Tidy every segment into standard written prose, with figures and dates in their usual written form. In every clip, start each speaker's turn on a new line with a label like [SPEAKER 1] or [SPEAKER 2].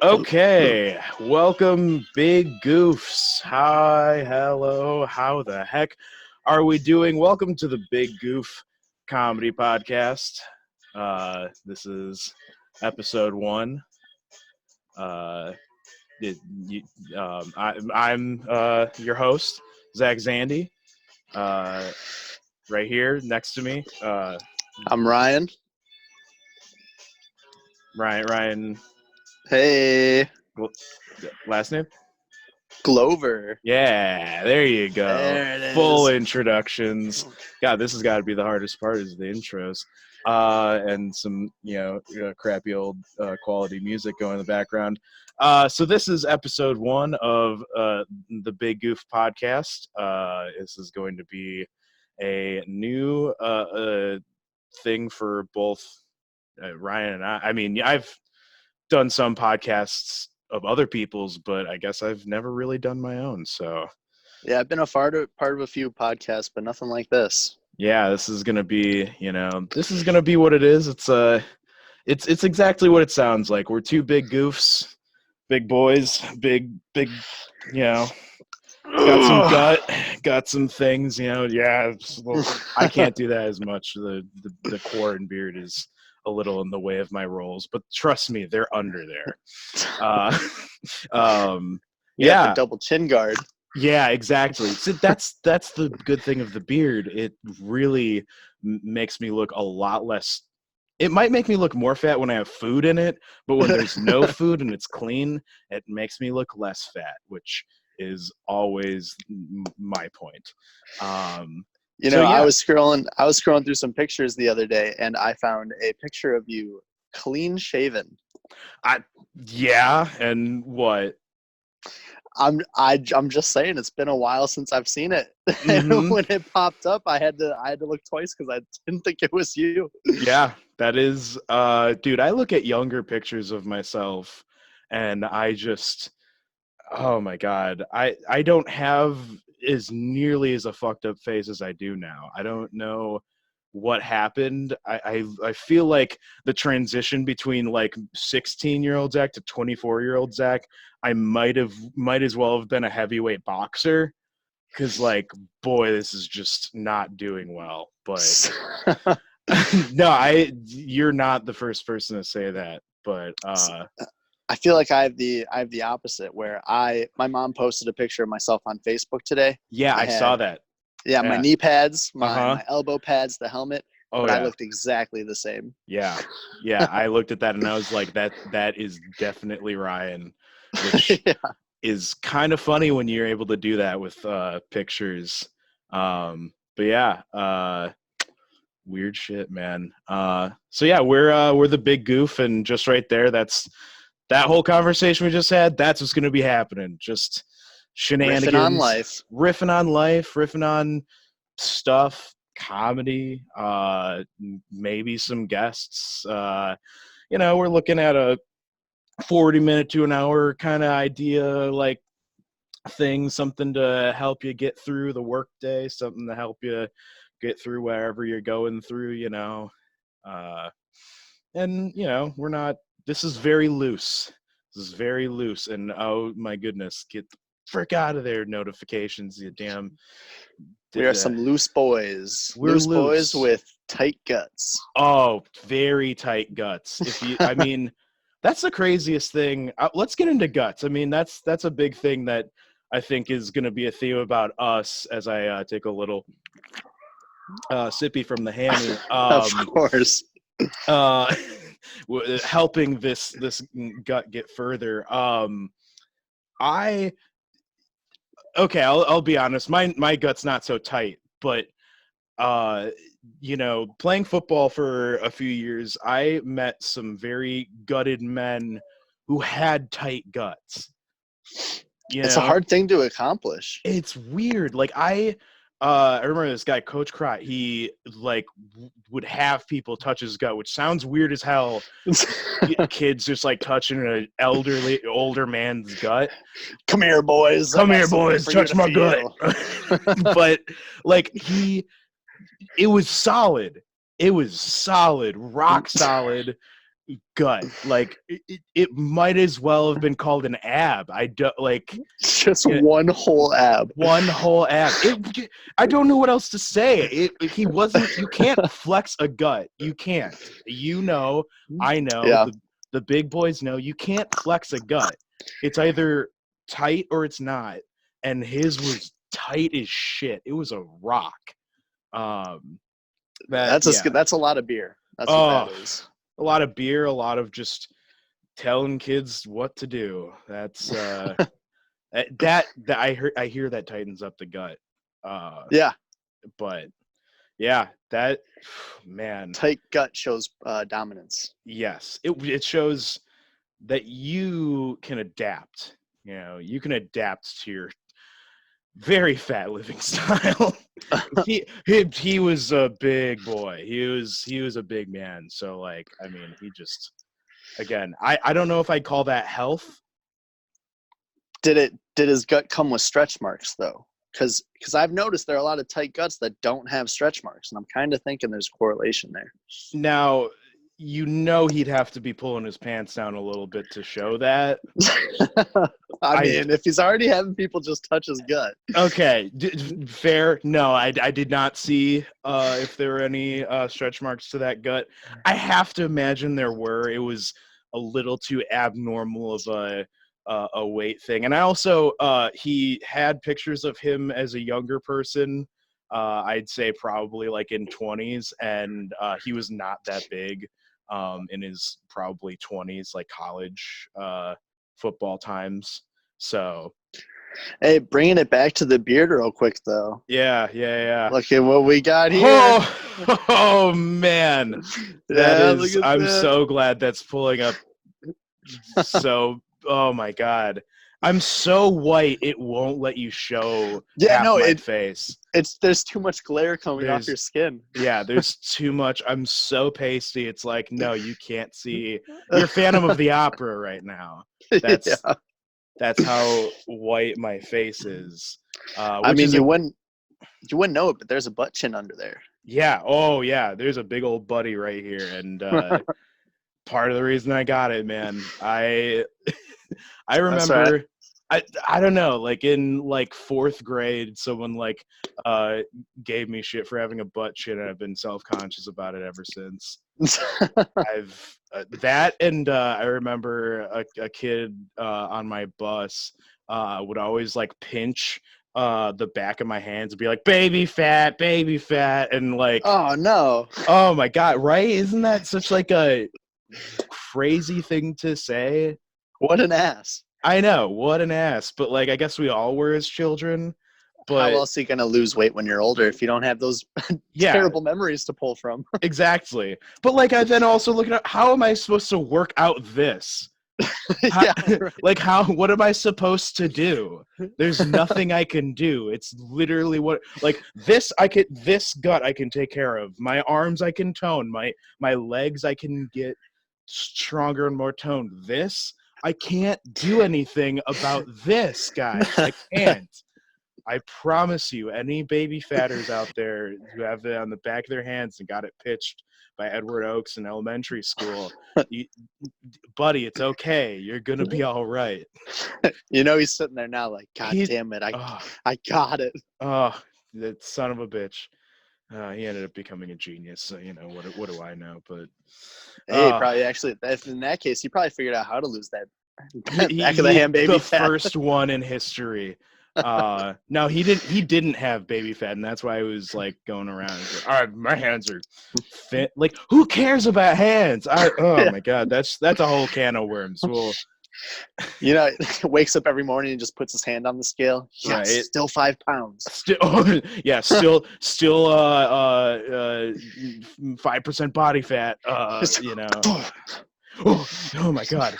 [SPEAKER 1] Okay, welcome, big goofs. Hi, hello, how the heck are we doing? Welcome to the Big Goof Comedy Podcast. This is episode 1. Uh, it, you, I'm your host, Zach Zandi. Right here next to me,
[SPEAKER 2] I'm Ryan.
[SPEAKER 1] Ryan.
[SPEAKER 2] Hey,
[SPEAKER 1] Last name?
[SPEAKER 2] Glover.
[SPEAKER 1] Yeah, there you go.
[SPEAKER 2] There it is.
[SPEAKER 1] Full introductions. God, this has got to be the hardest part is the intros. And some, crappy old quality music going in the background. So this is episode 1 of the Big Goof Podcast. This is going to be a new thing for both Ryan and I. I mean, I've done some podcasts of other people's, but I guess I've never really done my own. So
[SPEAKER 2] yeah, I've been a part of a few podcasts, but nothing like this.
[SPEAKER 1] Yeah, this is gonna be, this is gonna be what it is. It's exactly what it sounds like. We're two big goofs, big boys, big, got some gut, got some things, Yeah, I can't do that as much. The core and beard is a little in the way of my roles, but trust me, they're under there.
[SPEAKER 2] Yeah, double chin guard.
[SPEAKER 1] Yeah, exactly. So that's the good thing of the beard. It really makes me look a lot less. It might make me look more fat when I have food in it, but when there's no food and it's clean, it makes me look less fat, which is always my point.
[SPEAKER 2] I was scrolling through some pictures the other day, and I found a picture of you clean shaven.
[SPEAKER 1] Yeah, and what?
[SPEAKER 2] I'm just saying, it's been a while since I've seen it.
[SPEAKER 1] Mm-hmm.
[SPEAKER 2] And when it popped up, I had to look twice because I didn't think it was you.
[SPEAKER 1] Yeah, that is, dude. I look at younger pictures of myself, and I just, oh my god, I don't have as nearly as a fucked up face as I do now. I don't know what happened. I feel like the transition between like 16-year-old Zach to 24-year-old Zach, I might as well have been a heavyweight boxer, because like, boy, this is just not doing well. But no, you're not the first person to say that, but
[SPEAKER 2] I feel like I have the opposite, where my mom posted a picture of myself on Facebook today.
[SPEAKER 1] Yeah, I saw that.
[SPEAKER 2] Yeah, my knee pads, my elbow pads, the helmet.
[SPEAKER 1] Oh,
[SPEAKER 2] but
[SPEAKER 1] yeah.
[SPEAKER 2] I looked exactly the same.
[SPEAKER 1] Yeah. I looked at that and I was like, that is definitely Ryan, which is kind of funny when you're able to do that with pictures. But yeah, weird shit, man. So yeah, we're the Big Goof, and just right there, that whole conversation we just had, that's what's going to be happening. Just shenanigans, riffing on life, riffing on stuff, comedy, maybe some guests. We're looking at a 40-minute to an hour kind of idea, like thing, something to help you get through the workday, something to help you get through wherever you're going through, and we're not. This is very loose. And oh my goodness, get the frick out of there! Notifications, you damn.
[SPEAKER 2] We are some loose boys.
[SPEAKER 1] We're loose
[SPEAKER 2] boys with tight guts.
[SPEAKER 1] Oh, very tight guts. I mean, that's the craziest thing. Let's get into guts. I mean, that's a big thing that I think is going to be a theme about us as I take a little sippy from the hammy.
[SPEAKER 2] Of course.
[SPEAKER 1] Helping this gut get further. I'll be honest. My gut's not so tight, but playing football for a few years, I met some very gutted men who had tight guts.
[SPEAKER 2] It's a hard thing to accomplish.
[SPEAKER 1] It's weird. Like I remember this guy, Coach Crott. He like would have people touch his gut, which sounds weird as hell. Kids just like touching an older man's gut.
[SPEAKER 2] Come here, boys.
[SPEAKER 1] Touch my gut. But like it was solid. Rock solid. gut. Like it might as well have been called an ab. I don't like
[SPEAKER 2] just one whole ab.
[SPEAKER 1] One whole ab. I don't know what else to say. He wasn't. You can't flex a gut. You can't. You know. I know.
[SPEAKER 2] Yeah.
[SPEAKER 1] The big boys know. You can't flex a gut. It's either tight or it's not. And his was tight as shit. It was a rock.
[SPEAKER 2] That's a lot of beer. That's what that is.
[SPEAKER 1] A lot of beer, a lot of just telling kids what to do. That's that I hear that tightens up the gut.
[SPEAKER 2] Yeah.
[SPEAKER 1] But yeah, that man.
[SPEAKER 2] Tight gut shows dominance.
[SPEAKER 1] Yes. It shows that you can adapt. You know, you can adapt to your very fat living style. he was a big boy. He was a big man. So like, I mean, he just, again, I don't know if I'd call that health.
[SPEAKER 2] Did his gut come with stretch marks though? Because I've noticed there are a lot of tight guts that don't have stretch marks, and I'm kind of thinking there's a correlation there.
[SPEAKER 1] Now, you know he'd have to be pulling his pants down a little bit to show that.
[SPEAKER 2] I mean, if he's already having people just touch his gut.
[SPEAKER 1] Okay, fair. No, I did not see if there were any stretch marks to that gut. I have to imagine there were. It was a little too abnormal of a weight thing. And I also, he had pictures of him as a younger person. I'd say probably like in 20s, and he was not that big in his probably 20s, like college football times. So,
[SPEAKER 2] hey, bringing it back to the beard real quick though.
[SPEAKER 1] Yeah.
[SPEAKER 2] Look at what we got here.
[SPEAKER 1] Oh man, I'm so glad that's pulling up. So, oh my God. I'm so white it won't let you show my face.
[SPEAKER 2] There's too much glare coming off your skin.
[SPEAKER 1] Yeah, there's too much. I'm so pasty. It's like, no, you can't see. You're a Phantom of the Opera right now. That's how white my face is.
[SPEAKER 2] I mean, you wouldn't know it, but there's a butt chin under there.
[SPEAKER 1] Yeah. Oh yeah. There's a big old buddy right here, and part of the reason I got it, man. I remember. I don't know, like in like 4th grade, someone like gave me shit for having a butt chin, and I've been self-conscious about it ever since. I've that, and I remember a kid on my bus would always like pinch the back of my hands and be like, baby fat, and like,
[SPEAKER 2] oh no,
[SPEAKER 1] oh my God, right? Isn't that such like a crazy thing to say?
[SPEAKER 2] What an ass.
[SPEAKER 1] I know, what an ass. But like, I guess we all were as children. But
[SPEAKER 2] how else are you gonna lose weight when you're older if you don't have those terrible memories to pull from?
[SPEAKER 1] Exactly. But like, I then also look at how am I supposed to work out this? Like what am I supposed to do? There's nothing I can do. It's literally this gut I can take care of. My arms I can tone. My legs I can get stronger and more toned. This I can't do anything about this, guys. I can't. I promise you, any baby fatters out there who have it on the back of their hands and got it pitched by Edward Oakes in elementary school, buddy, it's okay. You're going to be all right.
[SPEAKER 2] You know, he's sitting there now like, God damn it. I got it.
[SPEAKER 1] Oh, that son of a bitch. He ended up becoming a genius. So, you know, what do I know? But
[SPEAKER 2] hey, probably actually, in that case, he probably figured out how to lose that back of the hand baby fat.
[SPEAKER 1] The first one in history. No, he didn't have baby fat, and that's why he was like going around. Like, all right, my hands are fit. Like, who cares about hands? My God, that's a whole can of worms. Well,
[SPEAKER 2] you know, wakes up every morning and just puts his hand on the scale. Yeah, right. Still 5 pounds.
[SPEAKER 1] Still 5% body fat. You know. Oh my God.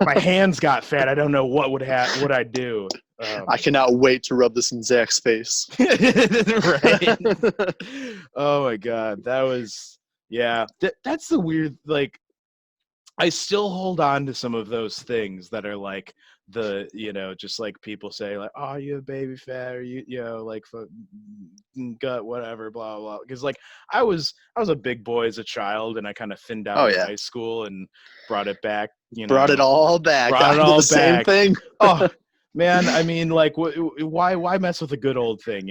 [SPEAKER 1] My hands got fat. I don't know what I'd do.
[SPEAKER 2] I cannot wait to rub this in Zach's face.
[SPEAKER 1] Right. Oh my God. That was, yeah. That's the weird, like, I still hold on to some of those things that are like just like people say like, oh, you have baby fat, or like gut, whatever, blah blah. Because like I was a big boy as a child, and I kind of thinned out
[SPEAKER 2] Oh
[SPEAKER 1] in
[SPEAKER 2] yeah,
[SPEAKER 1] high school and brought it back.
[SPEAKER 2] brought it all back.
[SPEAKER 1] Brought it
[SPEAKER 2] I did
[SPEAKER 1] all
[SPEAKER 2] the same
[SPEAKER 1] back.
[SPEAKER 2] thing.
[SPEAKER 1] Oh man, I mean, like, why mess with a good old thing?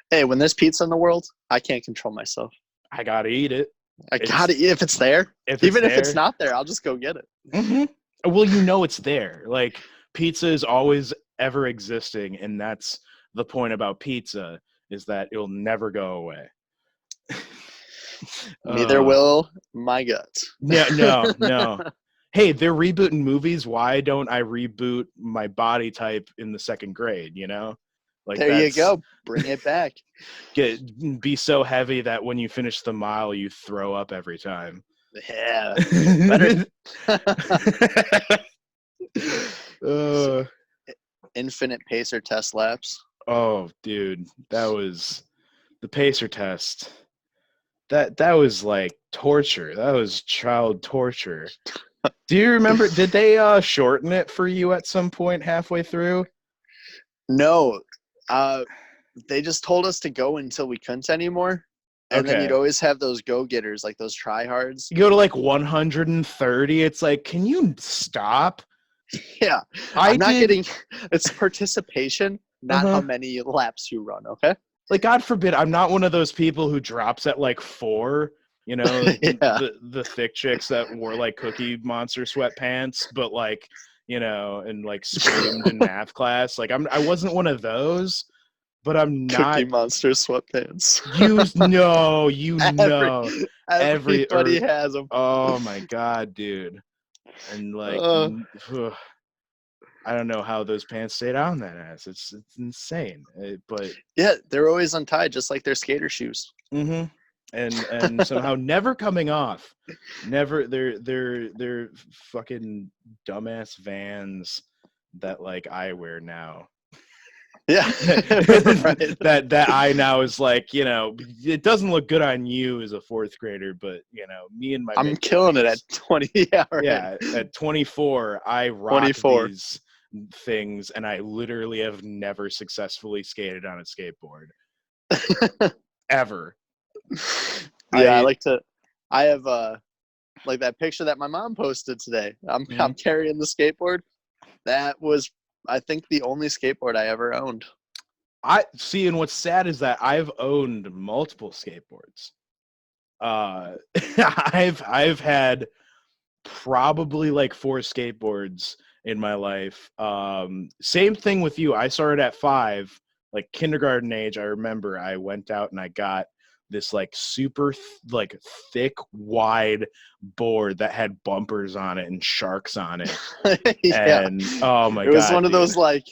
[SPEAKER 2] Hey, when there's pizza in the world, I can't control myself.
[SPEAKER 1] I gotta eat it.
[SPEAKER 2] I gotta eat if it's there. Even if it's not there, I'll just go get it.
[SPEAKER 1] Mm-hmm. Well, it's there. Like pizza is always ever existing, and that's the point about pizza, is that it'll never go away.
[SPEAKER 2] Neither will my guts.
[SPEAKER 1] No. Hey, they're rebooting movies. Why don't I reboot my body type in the second grade? Like
[SPEAKER 2] there you go. Bring it back.
[SPEAKER 1] Be so heavy that when you finish the mile, you throw up every time.
[SPEAKER 2] Yeah. Better. Infinite pacer test laps.
[SPEAKER 1] Oh, dude, that was the pacer test. That was like torture. That was child torture. Do you remember? Did they shorten it for you at some point halfway through?
[SPEAKER 2] No. They just told us to go until we couldn't anymore. And then you'd always have those go-getters, like those tryhards.
[SPEAKER 1] You go to like 130. It's like, can you stop?
[SPEAKER 2] Yeah. It's participation, not how many laps you run, okay?
[SPEAKER 1] Like, God forbid, I'm not one of those people who drops at like 4, the thick chicks that wore like Cookie Monster sweatpants, but like, and like screamed in math class. Like, I wasn't one of those. But I'm not.
[SPEAKER 2] Cookie Monster sweatpants. Everybody has them.
[SPEAKER 1] Oh my God, dude! And like, I don't know how those pants stayed on that ass. It's insane. But
[SPEAKER 2] yeah, they're always untied, just like their skater shoes.
[SPEAKER 1] Mm-hmm. And somehow never coming off. Never. They're fucking dumbass Vans that like I wear now.
[SPEAKER 2] Yeah.
[SPEAKER 1] Right. that I now is like, it doesn't look good on you as a 4th grader, but me and my
[SPEAKER 2] I'm killing it at 20. Yeah, right.
[SPEAKER 1] Yeah, at 24 I rock these things, and I literally have never successfully skated on a skateboard ever.
[SPEAKER 2] Yeah, I have like that picture that my mom posted today. I'm carrying the skateboard. That was, I think, the only skateboard I ever owned.
[SPEAKER 1] I see, and what's sad is that I've owned multiple skateboards. I've had probably like 4 skateboards in my life. Same thing with you. I started at 5, like kindergarten age. I remember I went out and I got this like super thick, wide board that had bumpers on it and sharks on it.
[SPEAKER 2] Yeah.
[SPEAKER 1] And oh my God,
[SPEAKER 2] it was one of those like,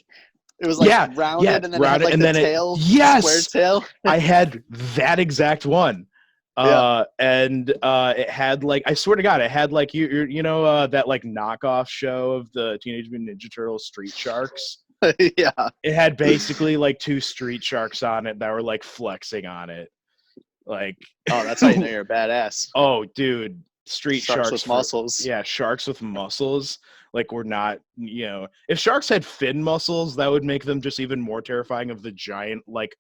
[SPEAKER 2] it was like rounded and then rounded, it had like the tail, square tail.
[SPEAKER 1] I had that exact one. And it had like, I swear to God, it had like that like knockoff show of the Teenage Mutant Ninja Turtles Street Sharks.
[SPEAKER 2] Yeah.
[SPEAKER 1] It had basically like 2 street sharks on it that were like flexing on it. Like,
[SPEAKER 2] oh, that's how you know you're a badass.
[SPEAKER 1] Oh, dude, sharks
[SPEAKER 2] with muscles.
[SPEAKER 1] Yeah, sharks with muscles. Like, we're not, if sharks had fin muscles, that would make them just even more terrifying of the giant, like,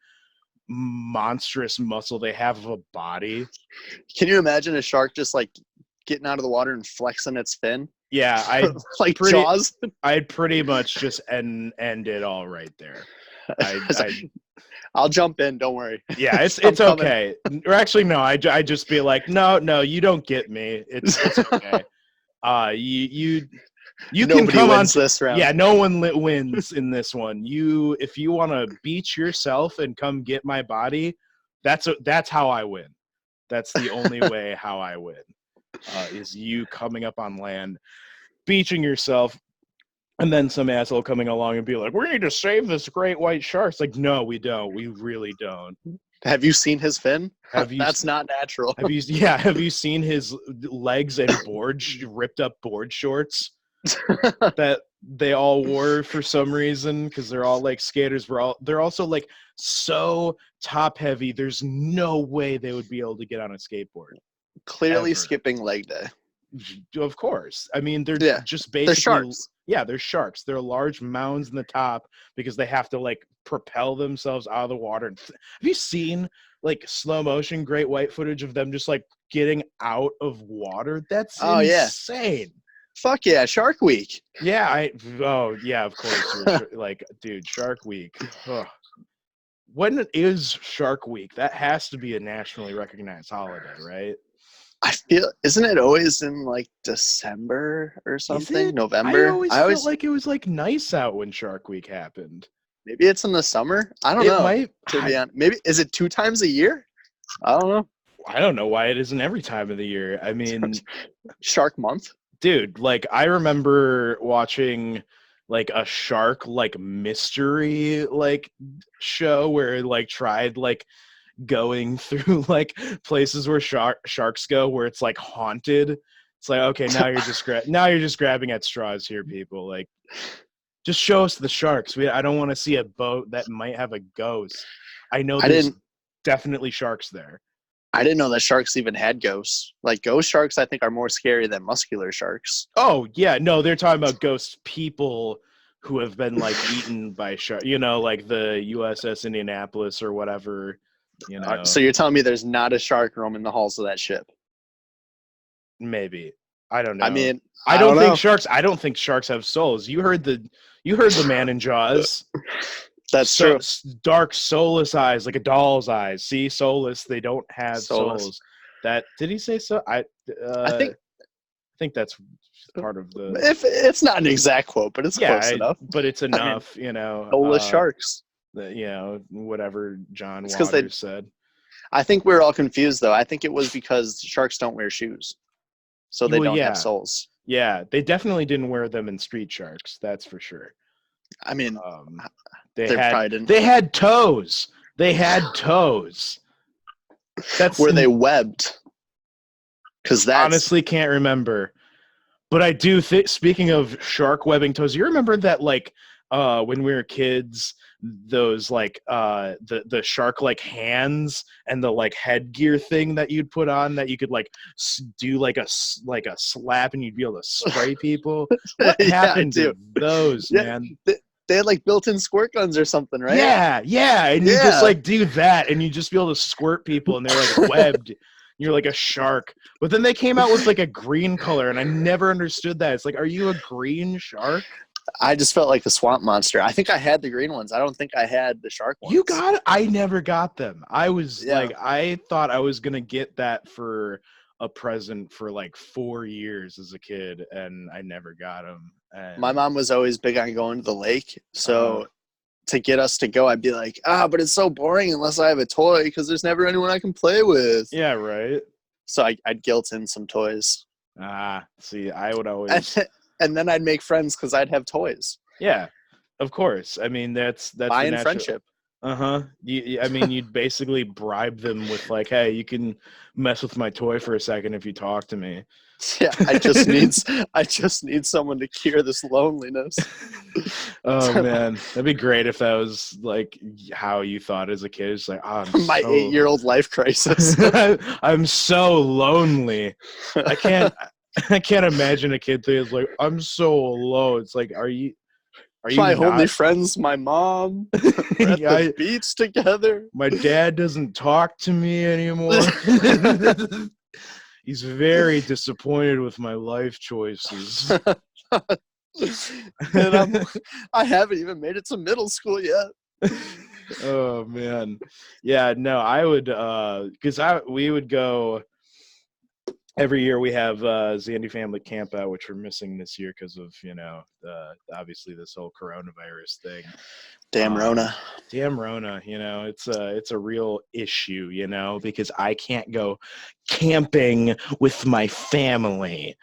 [SPEAKER 1] monstrous muscle they have of a body.
[SPEAKER 2] Can you imagine a shark just like getting out of the water and flexing its fin?
[SPEAKER 1] Yeah, I
[SPEAKER 2] like Jaws.
[SPEAKER 1] I'd pretty much just end it all right there.
[SPEAKER 2] I'll jump in. Don't worry.
[SPEAKER 1] Yeah, it's okay. Or actually, no. I just be like, no, you don't get me. It's okay. You can come on
[SPEAKER 2] this round.
[SPEAKER 1] Yeah, no one wins in this one. If you want to beach yourself and come get my body, that's how I win. That's the only way how I win. Is you coming up on land, beaching yourself, and then some asshole coming along and be like, we need to save this great white shark. It's like, no, we don't. We really don't.
[SPEAKER 2] Have you seen his fin? That's not natural.
[SPEAKER 1] Have you seen his legs and ripped up board shorts that they all wore for some reason? Because they're all like skaters. They're also like so top heavy. There's no way they would be able to get on a skateboard.
[SPEAKER 2] Clearly skipping leg day.
[SPEAKER 1] of course. I mean, they're just basically
[SPEAKER 2] they're sharks.
[SPEAKER 1] Yeah, they're sharks. They're large mounds in the top because they have to like propel themselves out of the water. Have you seen like slow motion great white footage of them just like getting out of water? That's insane.
[SPEAKER 2] Fuck yeah, Shark Week.
[SPEAKER 1] Yeah, of course. Like, dude, Shark Week. Ugh. When is Shark Week? That has to be a nationally recognized holiday, right?
[SPEAKER 2] I feel, isn't it always in like December or something? November?
[SPEAKER 1] I always felt like it was like nice out when Shark Week happened.
[SPEAKER 2] Maybe it's in the summer. I don't know. To be honest, maybe is it 2 times a year? I don't know.
[SPEAKER 1] I don't know why it isn't every time of the year. I mean,
[SPEAKER 2] Shark Month.
[SPEAKER 1] Dude, like I remember watching like a shark like mystery like show where it like tried like going through like places where sharks go where it's like haunted. It's like, okay, now you're just grabbing at straws here, people. Like, just show us the sharks. I don't want to see a boat that might have a ghost. I know there's definitely sharks there.
[SPEAKER 2] I didn't know that sharks even had ghosts. Like, ghost sharks, I think, are more scary than muscular sharks.
[SPEAKER 1] Oh, yeah. No, they're talking about ghost people who have been, like, eaten by sharks. You know, like the USS Indianapolis or whatever, you know.
[SPEAKER 2] So you're telling me there's not a shark roaming the halls of that ship?
[SPEAKER 1] Maybe. I don't know.
[SPEAKER 2] I mean,
[SPEAKER 1] I don't think sharks have souls. You heard the man in Jaws.
[SPEAKER 2] That's true.
[SPEAKER 1] Dark, soulless eyes, like a doll's eyes. See, soulless. They don't have souls. That did he say so? I think that's part of the.
[SPEAKER 2] If it's not an exact quote, but it's close enough.
[SPEAKER 1] But it's enough, you know.
[SPEAKER 2] Soulless sharks.
[SPEAKER 1] You know, whatever John Waters said.
[SPEAKER 2] I think we're all confused, though. I think it was because sharks don't wear shoes, so they don't have souls.
[SPEAKER 1] Yeah, they definitely didn't wear them in Street Sharks. That's for sure.
[SPEAKER 2] I mean,
[SPEAKER 1] they had toes. They had toes.
[SPEAKER 2] Were they webbed? Because that
[SPEAKER 1] honestly can't remember. But I do think. Speaking of shark webbing toes, you remember that like when we were kids, those like the shark like hands and the like headgear thing that you'd put on that you could like do like a slap and you'd be able to spray people. What happened to those, man?
[SPEAKER 2] They had like built-in squirt guns or something, right?
[SPEAKER 1] Yeah, and you just like do that and you just be able to squirt people and they're like webbed. You're like a shark. But then they came out with like a green color and I never understood that. It's like, are you a green shark?
[SPEAKER 2] I just felt like the swamp monster. I think I had the green ones. I don't think I had the shark ones.
[SPEAKER 1] You got it? I never got them. I was like, I thought I was going to get that for a present for like 4 years as a kid, and I never got them. And
[SPEAKER 2] my mom was always big on going to the lake. So to get us to go, I'd be like, but it's so boring unless I have a toy because there's never anyone I can play with.
[SPEAKER 1] Yeah, right.
[SPEAKER 2] So I'd guilt in some toys.
[SPEAKER 1] See, I would always...
[SPEAKER 2] And then I'd make friends because I'd have toys.
[SPEAKER 1] Yeah, of course. I mean, that's
[SPEAKER 2] buying friendship.
[SPEAKER 1] I mean, you'd basically bribe them with like, hey, you can mess with my toy for a second if you talk to me.
[SPEAKER 2] Yeah, I just need someone to cure this loneliness.
[SPEAKER 1] Oh man, that'd be great if that was like how you thought as a kid. It's like,
[SPEAKER 2] my 8-year-old life crisis.
[SPEAKER 1] I'm so lonely. I can't imagine a kid thinking like, I'm so alone. It's like, are you
[SPEAKER 2] my only friend's my mom? We're at the beach together.
[SPEAKER 1] My dad doesn't talk to me anymore. He's very disappointed with my life choices.
[SPEAKER 2] And I haven't even made it to middle school yet.
[SPEAKER 1] Oh man. Yeah, no, I would because we would go every year. We have Zandi family camp out, which we're missing this year because of, you know, obviously this whole coronavirus thing.
[SPEAKER 2] Damn Rona.
[SPEAKER 1] You know, it's a real issue, you know, because I can't go camping with my family.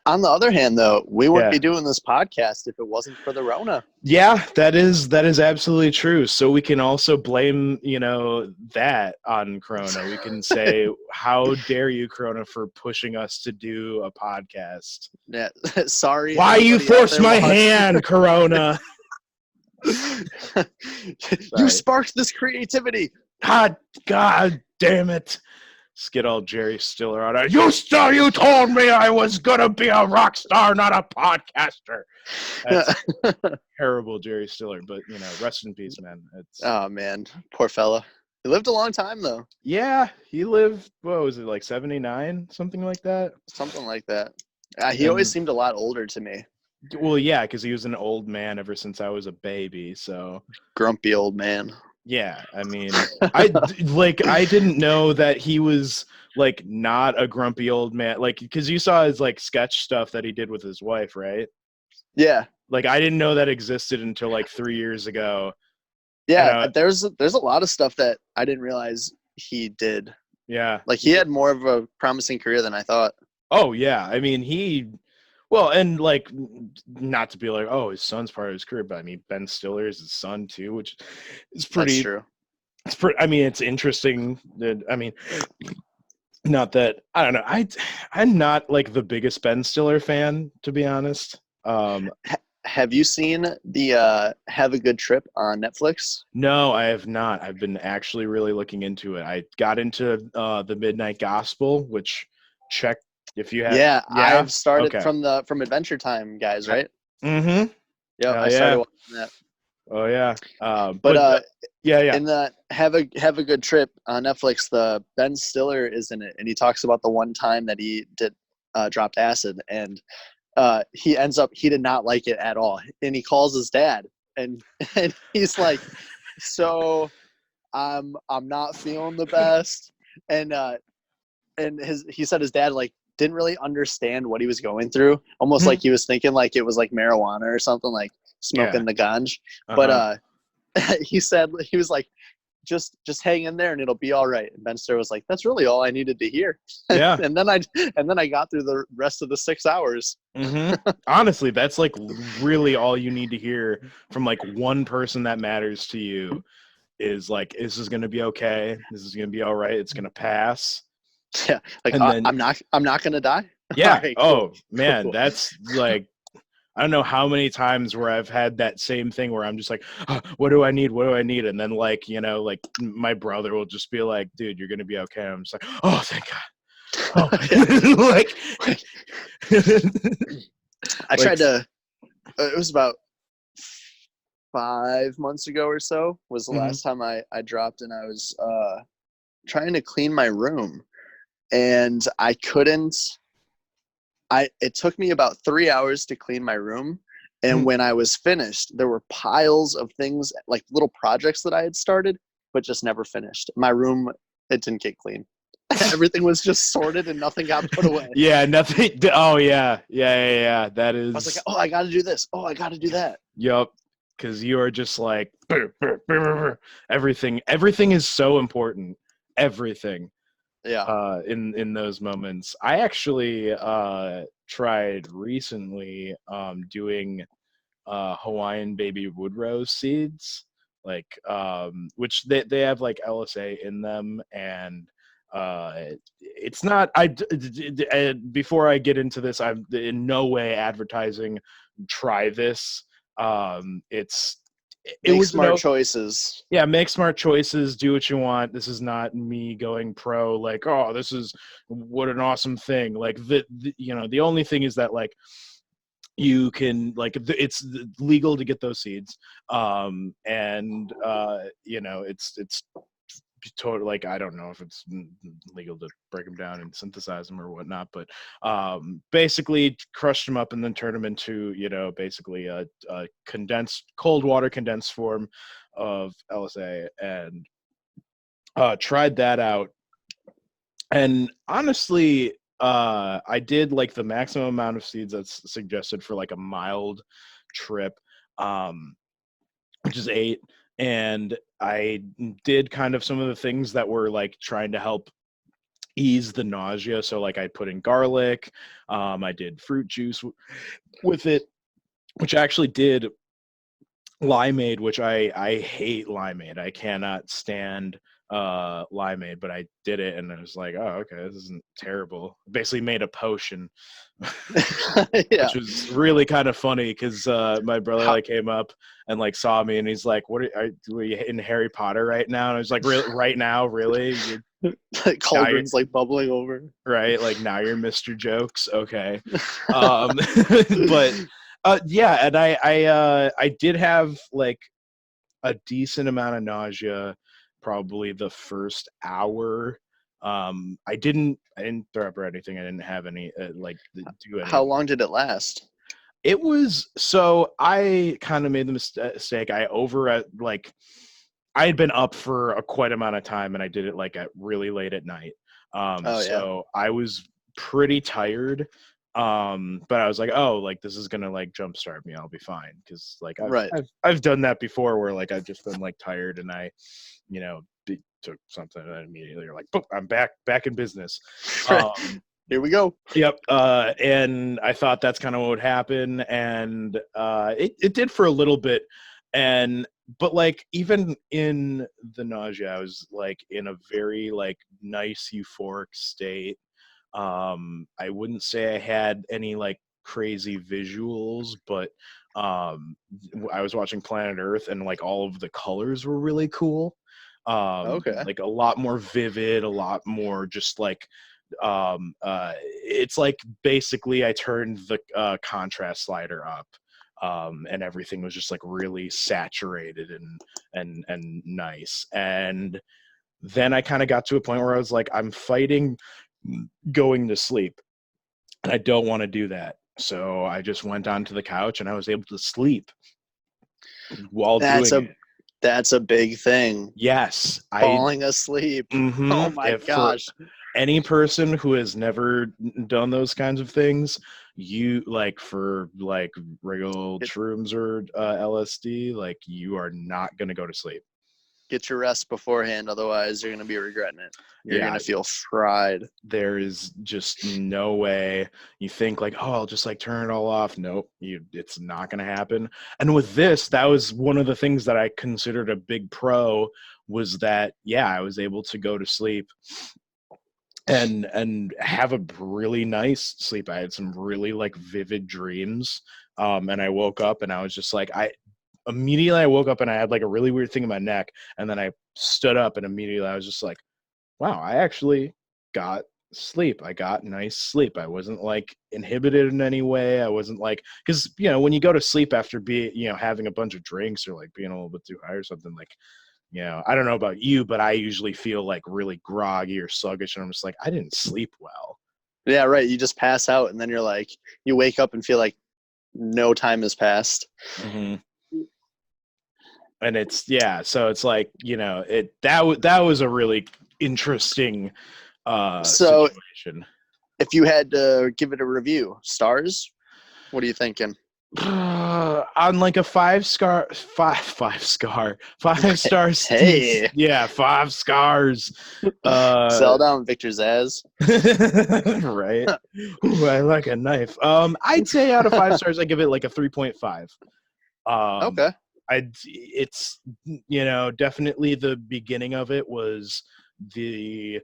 [SPEAKER 2] On the other hand, though, we wouldn't be doing this podcast if it wasn't for the Rona.
[SPEAKER 1] Yeah, that is absolutely true. So we can also blame, you know, that on Corona. We can say, how dare you, Corona, for pushing us to do a podcast.
[SPEAKER 2] Yeah, sorry.
[SPEAKER 1] Why you force my hand, Corona?
[SPEAKER 2] You sparked this creativity.
[SPEAKER 1] God damn it. get all Jerry Stiller on it. You told me I was gonna be a rock star, not a podcaster. That's terrible, Jerry Stiller. But rest in peace, man.
[SPEAKER 2] Oh man, poor fella. He lived a long time though.
[SPEAKER 1] Yeah, he lived. What was it, like 79, something like that?
[SPEAKER 2] Something like that. He always seemed a lot older to me.
[SPEAKER 1] Well, yeah, because he was an old man ever since I was a baby. So
[SPEAKER 2] grumpy old man.
[SPEAKER 1] Yeah, I mean, I didn't know that he was like not a grumpy old man, like because you saw his like sketch stuff that he did with his wife, right?
[SPEAKER 2] Yeah.
[SPEAKER 1] Like I didn't know that existed until like 3 years ago.
[SPEAKER 2] Yeah, there's a lot of stuff that I didn't realize he did.
[SPEAKER 1] Yeah.
[SPEAKER 2] Like he had more of a promising career than I thought.
[SPEAKER 1] Oh yeah, I mean and like not to be like, oh, his son's part of his career, but I mean Ben Stiller is his son too, which is pretty.
[SPEAKER 2] That's true.
[SPEAKER 1] It's pretty. I mean, it's interesting. I mean, not that I don't know. I'm not like the biggest Ben Stiller fan, to be honest.
[SPEAKER 2] Have you seen the Have a Good Trip on Netflix?
[SPEAKER 1] No, I have not. I've been actually really looking into it. I got into the Midnight Gospel, which check if you have.
[SPEAKER 2] Yeah? I've started from Adventure Time guys, right?
[SPEAKER 1] Mm-hmm.
[SPEAKER 2] Yeah, I started watching that.
[SPEAKER 1] Oh yeah.
[SPEAKER 2] Yeah. In the Have a Good Trip on Netflix, the Ben Stiller is in it, and he talks about the one time that he did dropped acid, and he did not like it at all, and he calls his dad, and he's like, so I'm not feeling the best, and he said his dad like didn't really understand what he was going through, almost like he was thinking like it was like marijuana or something, like smoking the ganj. But he said, he was like, just hang in there and it'll be all right. And Ben Stiller was like, that's really all I needed to hear.
[SPEAKER 1] Yeah.
[SPEAKER 2] and then I got through the rest of the 6 hours.
[SPEAKER 1] Honestly, that's like really all you need to hear from like one person that matters to you is like, this is going to be okay. This is going to be all right. It's going to pass.
[SPEAKER 2] Yeah. Like, then, I'm not going to die.
[SPEAKER 1] Yeah.
[SPEAKER 2] Right,
[SPEAKER 1] cool. Man, cool. That's like, I don't know how many times where I've had that same thing where I'm just like, oh, what do I need? What do I need? And then like, like my brother will just be like, dude, you're going to be okay. I'm just like, oh, thank God. Oh, like,
[SPEAKER 2] I tried to, it was about 5 months ago or so was the last time I dropped, and I was trying to clean my room, and I couldn't. It took me about 3 hours to clean my room. And when I was finished, there were piles of things, like little projects that I had started, but just never finished. My room, it didn't get clean. Everything was just sorted and nothing got put away. Yeah,
[SPEAKER 1] nothing. Oh, yeah. Yeah. That is.
[SPEAKER 2] I was like, oh, I got to do this. Oh, I got to do that.
[SPEAKER 1] Yup. Because you are just like, everything. Everything is so important. Everything.
[SPEAKER 2] Yeah.
[SPEAKER 1] In those moments, I actually tried recently doing Hawaiian baby wood rose seeds, like which they have like LSA in them, and it's not. Before I get into this, I'm in no way advertising. Try this.
[SPEAKER 2] Make smart choices.
[SPEAKER 1] Yeah, make smart choices. Do what you want. This is not me going pro. Like, oh, this is what an awesome thing. Like the only thing is that like you can like it's legal to get those seeds, and it's totally like I don't know if it's legal to break them down and synthesize them or whatnot, but basically crush them up and then turn them into basically a condensed cold water condensed form of LSA, and tried that out, and honestly I did like the maximum amount of seeds that's suggested for like a mild trip, which is 8. And I did kind of some of the things that were like trying to help ease the nausea. So like I put in garlic, I did fruit juice with it, which actually did limeade, which I hate limeade. I cannot stand limeade, but I did it and I was like, oh, okay, this isn't terrible. Basically made a potion.
[SPEAKER 2] Yeah.
[SPEAKER 1] Which was really kind of funny because my brother like came up and like saw me and he's like, "What are you in Harry Potter right now?" And I was like, "Really, right now, really?"
[SPEAKER 2] Like cauldron's like bubbling over.
[SPEAKER 1] Right? Like now you're Mr. Jokes. Okay. But yeah, and I did have like a decent amount of nausea probably the first hour. I didn't throw up or anything. I didn't have any do any.
[SPEAKER 2] How long did it last?
[SPEAKER 1] It was, so I kind of made the mistake. I had been up for a quite amount of time, and I did it like at really late at night. So I was pretty tired. But I was like, oh, like this is gonna like jumpstart me. I'll be fine, because like I've done that before, where like I've just been like tired, and I, took something, and immediately you're like, boom, I'm back in business.
[SPEAKER 2] Here we go.
[SPEAKER 1] Yep. And I thought that's kind of what would happen, and it did for a little bit, but like even in the nausea, I was like in a very like nice euphoric state. I wouldn't say I had any like crazy visuals, but I was watching Planet Earth, and like all of the colors were really cool.
[SPEAKER 2] Okay.
[SPEAKER 1] Like a lot more vivid, a lot more just like it's like basically I turned the contrast slider up, and everything was just like really saturated and nice. And then I kind of got to a point where I was like, I'm fighting going to sleep, and I don't want to do that. So I just went onto the couch, and I was able to sleep while doing it.
[SPEAKER 2] That's a big thing.
[SPEAKER 1] Yes.
[SPEAKER 2] Falling asleep.
[SPEAKER 1] Mm-hmm.
[SPEAKER 2] Oh my gosh.
[SPEAKER 1] Any person who has never done those kinds of things, you like for like regular shrooms or LSD, like you are not going to go to sleep.
[SPEAKER 2] Get your rest beforehand, otherwise you're going to be regretting it. You're going to feel fried.
[SPEAKER 1] There is just no way. You think like, oh, I'll just like turn it all off. Nope, it's not going to happen. And with this, that was one of the things that I considered a big pro, was that, yeah, I was able to go to sleep and have a really nice sleep. I had some really like vivid dreams. And I woke up, and I was just like, immediately I woke up, and I had like a really weird thing in my neck, and then I stood up, and immediately I was just like, wow, I actually got sleep. I got nice sleep. I wasn't like inhibited in any way. I wasn't like, because when you go to sleep after having a bunch of drinks or like being a little bit too high or something, like, I don't know about you, but I usually feel like really groggy or sluggish, and I'm just like, I didn't sleep well.
[SPEAKER 2] Yeah, right. You just pass out, and then you're like, you wake up and feel like no time has passed.
[SPEAKER 1] Mm-hmm. And it's, so it's like, that was a really interesting situation.
[SPEAKER 2] If you had to give it a review, stars, what are you thinking?
[SPEAKER 1] On like a 5 star.
[SPEAKER 2] Hey,
[SPEAKER 1] yeah, 5 stars.
[SPEAKER 2] Sell down Victor Zaz.
[SPEAKER 1] Right. Ooh, I like a knife. I'd say out of 5 stars, I give it like a 3.5.
[SPEAKER 2] Okay.
[SPEAKER 1] It's definitely the beginning of it was the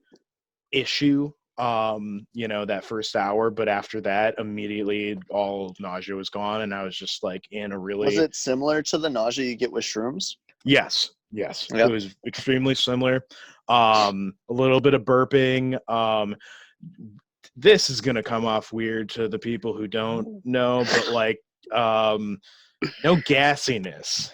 [SPEAKER 1] issue, that first hour, but after that, immediately all nausea was gone, and I was just like in a really.
[SPEAKER 2] Was it similar to the nausea you get with shrooms?
[SPEAKER 1] Yes. Yep. It was extremely similar. A little bit of burping. This is gonna come off weird to the people who don't know, but like no gassiness.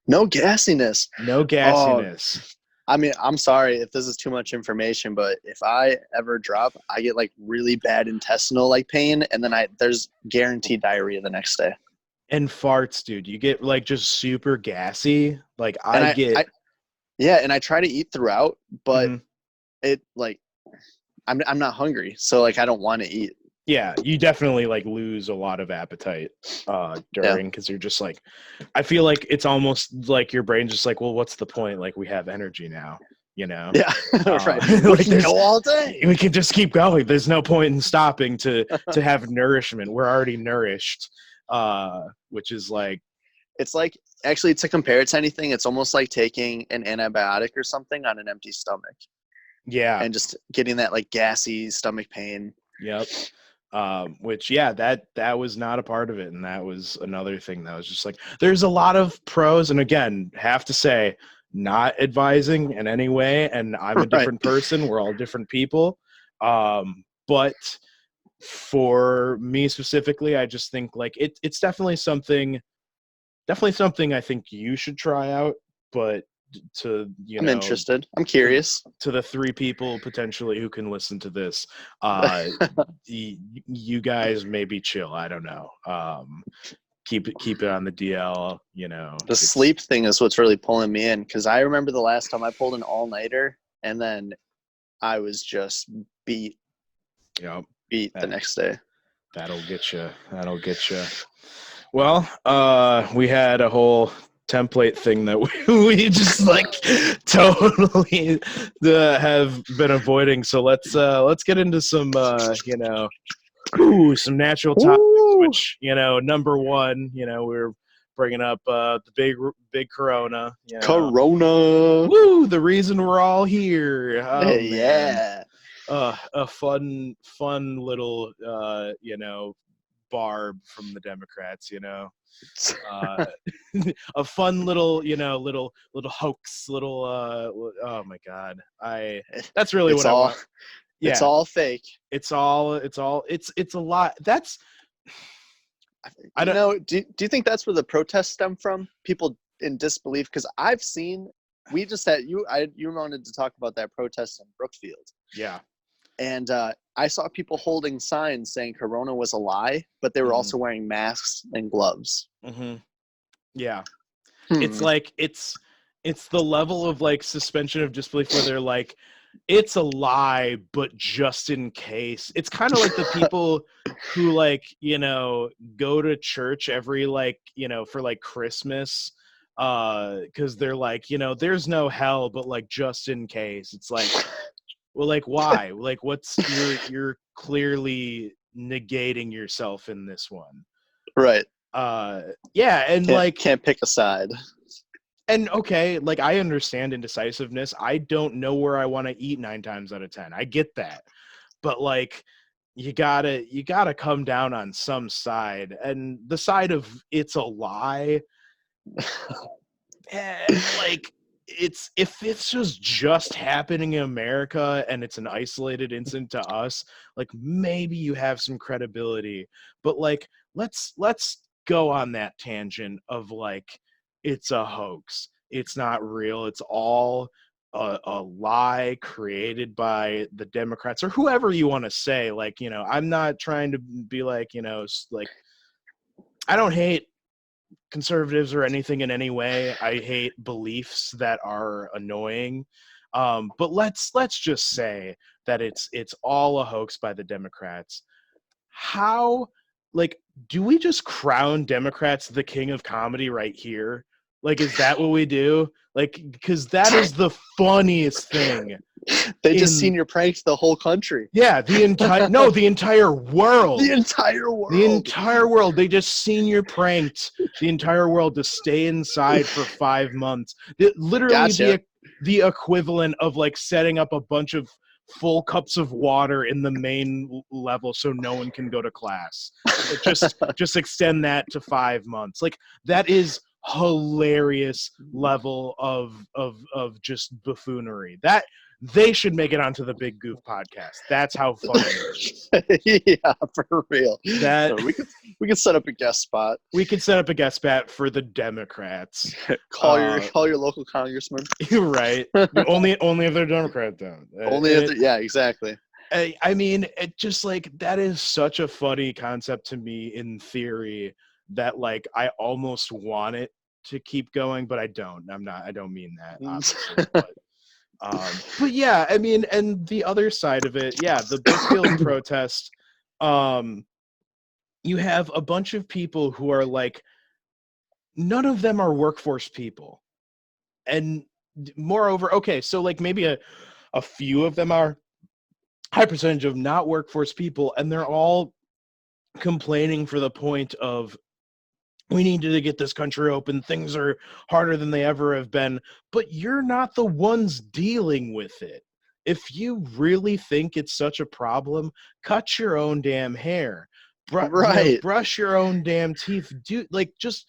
[SPEAKER 2] No gassiness.
[SPEAKER 1] No gassiness.
[SPEAKER 2] I mean, I'm sorry if this is too much information, but if I ever drop, I get like really bad intestinal like pain, and then there's guaranteed diarrhea the next day.
[SPEAKER 1] And farts, dude. You get like just super gassy. Like and
[SPEAKER 2] I try to eat throughout, but it like I'm not hungry, so like I don't want to eat.
[SPEAKER 1] Yeah, you definitely like lose a lot of appetite during, because you're just like, I feel like it's almost like your brain's just like, well, what's the point? Like we have energy now, Yeah,
[SPEAKER 2] right. We can go all day.
[SPEAKER 1] We can just keep going. There's no point in stopping to have nourishment. We're already nourished, which is like,
[SPEAKER 2] it's like, actually, to compare it to anything, it's almost like taking an antibiotic or something on an empty stomach.
[SPEAKER 1] Yeah,
[SPEAKER 2] and just getting that like gassy stomach pain.
[SPEAKER 1] Yep. Which that was not a part of it, and that was another thing that was just like, there's a lot of pros, and again, have to say, not advising in any way, and I'm a different person. We're all different people. But for me specifically, I just think like it's definitely something I think you should try out. But I'm
[SPEAKER 2] interested. I'm curious.
[SPEAKER 1] To the 3 people potentially who can listen to this, you guys maybe chill. I don't know. Keep it on the DL.
[SPEAKER 2] The sleep thing is what's really pulling me in, because I remember the last time I pulled an all-nighter, and then I was just beat.
[SPEAKER 1] Yep.
[SPEAKER 2] Beat the next day.
[SPEAKER 1] That'll get you. Well, we had a whole template thing that we just like totally have been avoiding. So let's get into some some natural topics. Which number one, we're bringing up the big Corona.
[SPEAKER 2] Corona.
[SPEAKER 1] Woo! The reason we're all here. Oh,
[SPEAKER 2] hey, yeah.
[SPEAKER 1] A fun little barb from the Democrats, a fun little little hoax, little oh my god, that's really what I want. Yeah,
[SPEAKER 2] it's all fake.
[SPEAKER 1] It's a lot. That's
[SPEAKER 2] I don't know. Do you think that's where the protests stem from? People in disbelief, because I've seen. We just had you wanted to talk about that protest in Brookfield.
[SPEAKER 1] Yeah. And
[SPEAKER 2] I saw people holding signs saying Corona was a lie, but they were also wearing masks and gloves.
[SPEAKER 1] Mm-hmm. Yeah. It's like, it's the level of like suspension of disbelief where they're like, it's a lie, but just in case. It's kind of like the people who like, go to church every for like Christmas, because they're like, there's no hell, but like just in case. It's like, well, like, why? Like, what's you're clearly negating yourself in this one.
[SPEAKER 2] Right.
[SPEAKER 1] Yeah, and
[SPEAKER 2] can't pick a side.
[SPEAKER 1] And okay, like I understand indecisiveness. I don't know where I want to eat 9 times out of 10. I get that. But like you gotta come down on some side. And the side of it's a lie, like if it's just happening in America and it's an isolated incident to us, like maybe you have some credibility. But like let's go on that tangent of like it's a hoax. It's not real. It's all a lie created by the Democrats or whoever you want to say. Like, I'm not trying to be like, like I don't hate conservatives or anything in any way. I hate beliefs that are annoying. But let's just say that it's all a hoax by the Democrats. How, like, do we just crown Democrats the king of comedy right here? Like, is that what we do? Like, because that is the funniest thing.
[SPEAKER 2] They just senior pranked the whole country.
[SPEAKER 1] Yeah, the entire world.
[SPEAKER 2] The entire world.
[SPEAKER 1] The entire world. They just senior pranked the entire world to stay inside for 5 months. Literally
[SPEAKER 2] Gotcha.
[SPEAKER 1] the equivalent of like setting up a bunch of full cups of water in the main level so no one can go to class. Just extend that to 5 months. Like that is hilarious level of just buffoonery. That they should make it onto the Big Goof podcast. That's how funny it is.
[SPEAKER 2] Yeah, for real. We could set up a guest spot.
[SPEAKER 1] We could set up a guest spot for the Democrats.
[SPEAKER 2] Call your local congressman.
[SPEAKER 1] Right. only if they're Democrat though.
[SPEAKER 2] Yeah, exactly.
[SPEAKER 1] I mean, it just like that is such a funny concept to me in theory that like I almost want it to keep going, but I don't. I don't mean that, obviously. But yeah, I mean, and the other side of it, yeah, the Brookfield protest, you have a bunch of people who are like, none of them are workforce people. And moreover, okay, so like maybe a few of them are, high percentage of not workforce people, and they're all complaining for the point of, we need to get this country open. Things are harder than they ever have been. But you're not the ones dealing with it. If you really think it's such a problem, cut your own damn hair.
[SPEAKER 2] Right.
[SPEAKER 1] Brush your own damn teeth. Just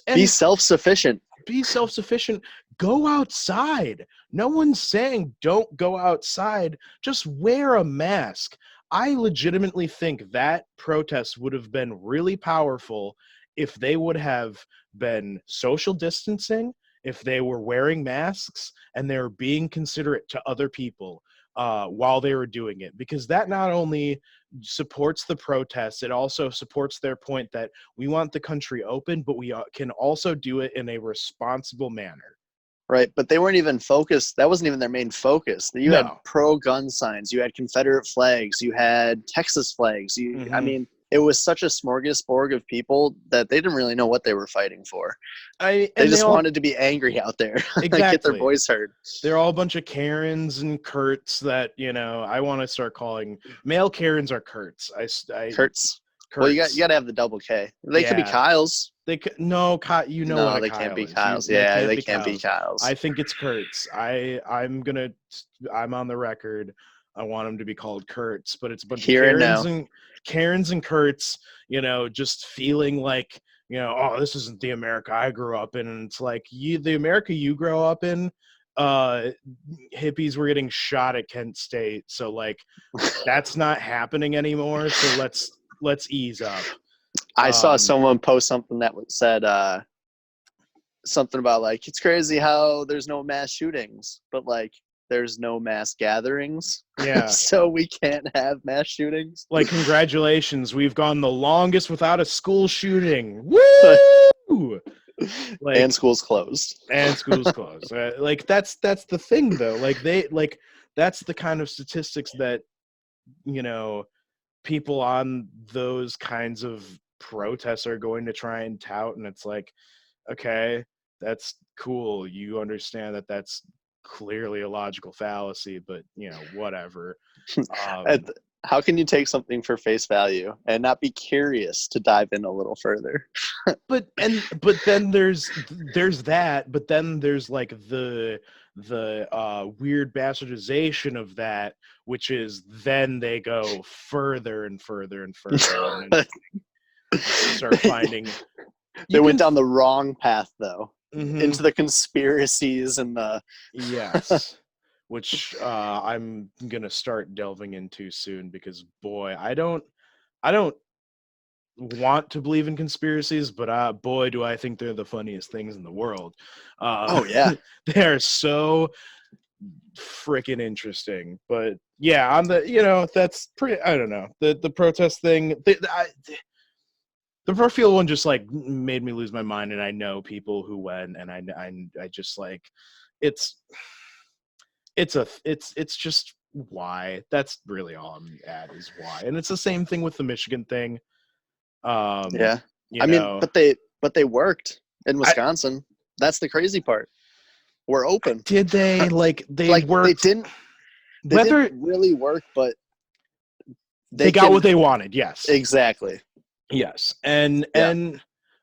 [SPEAKER 2] Be self-sufficient.
[SPEAKER 1] Be self-sufficient. Go outside. No one's saying don't go outside. Just wear a mask. I legitimately think that protest would have been really powerful if they would have been social distancing, if they were wearing masks, and they were being considerate to other people while they were doing it. Because that not only supports the protests, it also supports their point that we want the country open, but we can also do it in a responsible manner.
[SPEAKER 2] Right, but they weren't even focused. That wasn't even their main focus. You had pro-gun signs. You had Confederate flags. You had Texas flags. I mean, it was such a smorgasbord of people that they didn't really know what they were fighting for. They just wanted to be angry out there.
[SPEAKER 1] Exactly.
[SPEAKER 2] Get their voice heard.
[SPEAKER 1] They're all a bunch of Karens and Kurts that, I want to start calling male Karens are Kurts.
[SPEAKER 2] Kurts. Well, you got to have the double K. They could be Kyles.
[SPEAKER 1] They could what a Kyle
[SPEAKER 2] can't be
[SPEAKER 1] is.
[SPEAKER 2] Kyles. They can't be Kyles.
[SPEAKER 1] I think it's Kurtz. I'm on the record. I want them to be called Kurtz, but it's a bunch of Karens and Kurtz, just feeling like, oh, this isn't the America I grew up in. And it's like, the America you grow up in, hippies were getting shot at Kent State. So like, that's not happening anymore. So let's ease up.
[SPEAKER 2] I saw someone post something that said something about like, it's crazy how there's no mass shootings, but like there's no mass gatherings.
[SPEAKER 1] Yeah.
[SPEAKER 2] So we can't have mass shootings.
[SPEAKER 1] Like, congratulations, we've gone the longest without a school shooting. Woo! Like,
[SPEAKER 2] and school's closed.
[SPEAKER 1] That's the thing though. That's the kind of statistics that people on those kinds of protests are going to try and tout, and it's like, okay, that's cool, you understand that that's clearly a logical fallacy, but whatever.
[SPEAKER 2] How can you take something for face value and not be curious to dive in a little further?
[SPEAKER 1] but then there's that, but then there's like the weird bastardization of that, which is then they go further and further and further and start finding.
[SPEAKER 2] They went down the wrong path though, into the conspiracies and the
[SPEAKER 1] yes, which I'm gonna start delving into soon, because boy, I don't want to believe in conspiracies, but boy, do I think they're the funniest things in the world.
[SPEAKER 2] Oh yeah,
[SPEAKER 1] they're so freaking interesting. But yeah, on the that's pretty. I don't know, the protest thing. The Brookfield one just like made me lose my mind, and I know people who went, and I just like it's just why. That's really all I'm at, is why. And it's the same thing with the Michigan thing.
[SPEAKER 2] Yeah, I mean, but they worked in Wisconsin. That's the crazy part. We're open.
[SPEAKER 1] Did they? Like they worked.
[SPEAKER 2] They didn't really work, but
[SPEAKER 1] they got what they wanted. Yes,
[SPEAKER 2] exactly.
[SPEAKER 1] Yes, and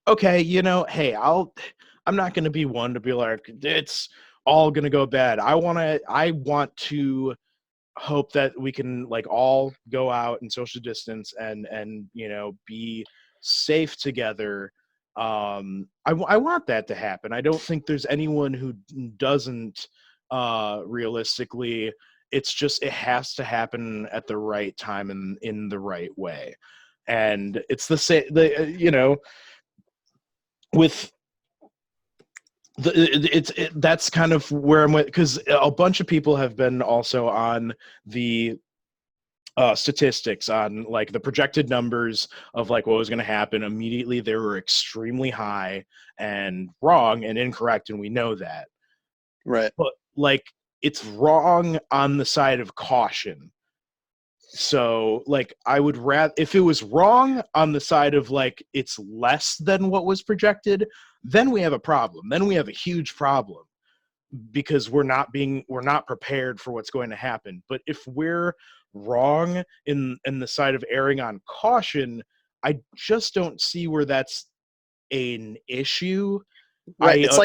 [SPEAKER 1] okay, hey, I'm not going to be one to be like, it's all going to go bad. I want to hope that we can like all go out and social distance and be safe together. I want that to happen. I don't think there's anyone who doesn't realistically. It's just, it has to happen at the right time and in the right way. And it's the same, with that's kind of where I'm with, because a bunch of people have been also on the statistics on like the projected numbers of like what was going to happen. Immediately they were extremely high and wrong and incorrect, and we know that.
[SPEAKER 2] Right.
[SPEAKER 1] But like, it's wrong on the side of caution. So like, I would rather, if it was wrong on the side of like it's less than what was projected, then we have a problem. Then we have a huge problem, because we're not prepared for what's going to happen. But if we're wrong in the side of erring on caution, I just don't see where that's an issue.
[SPEAKER 2] Right. It's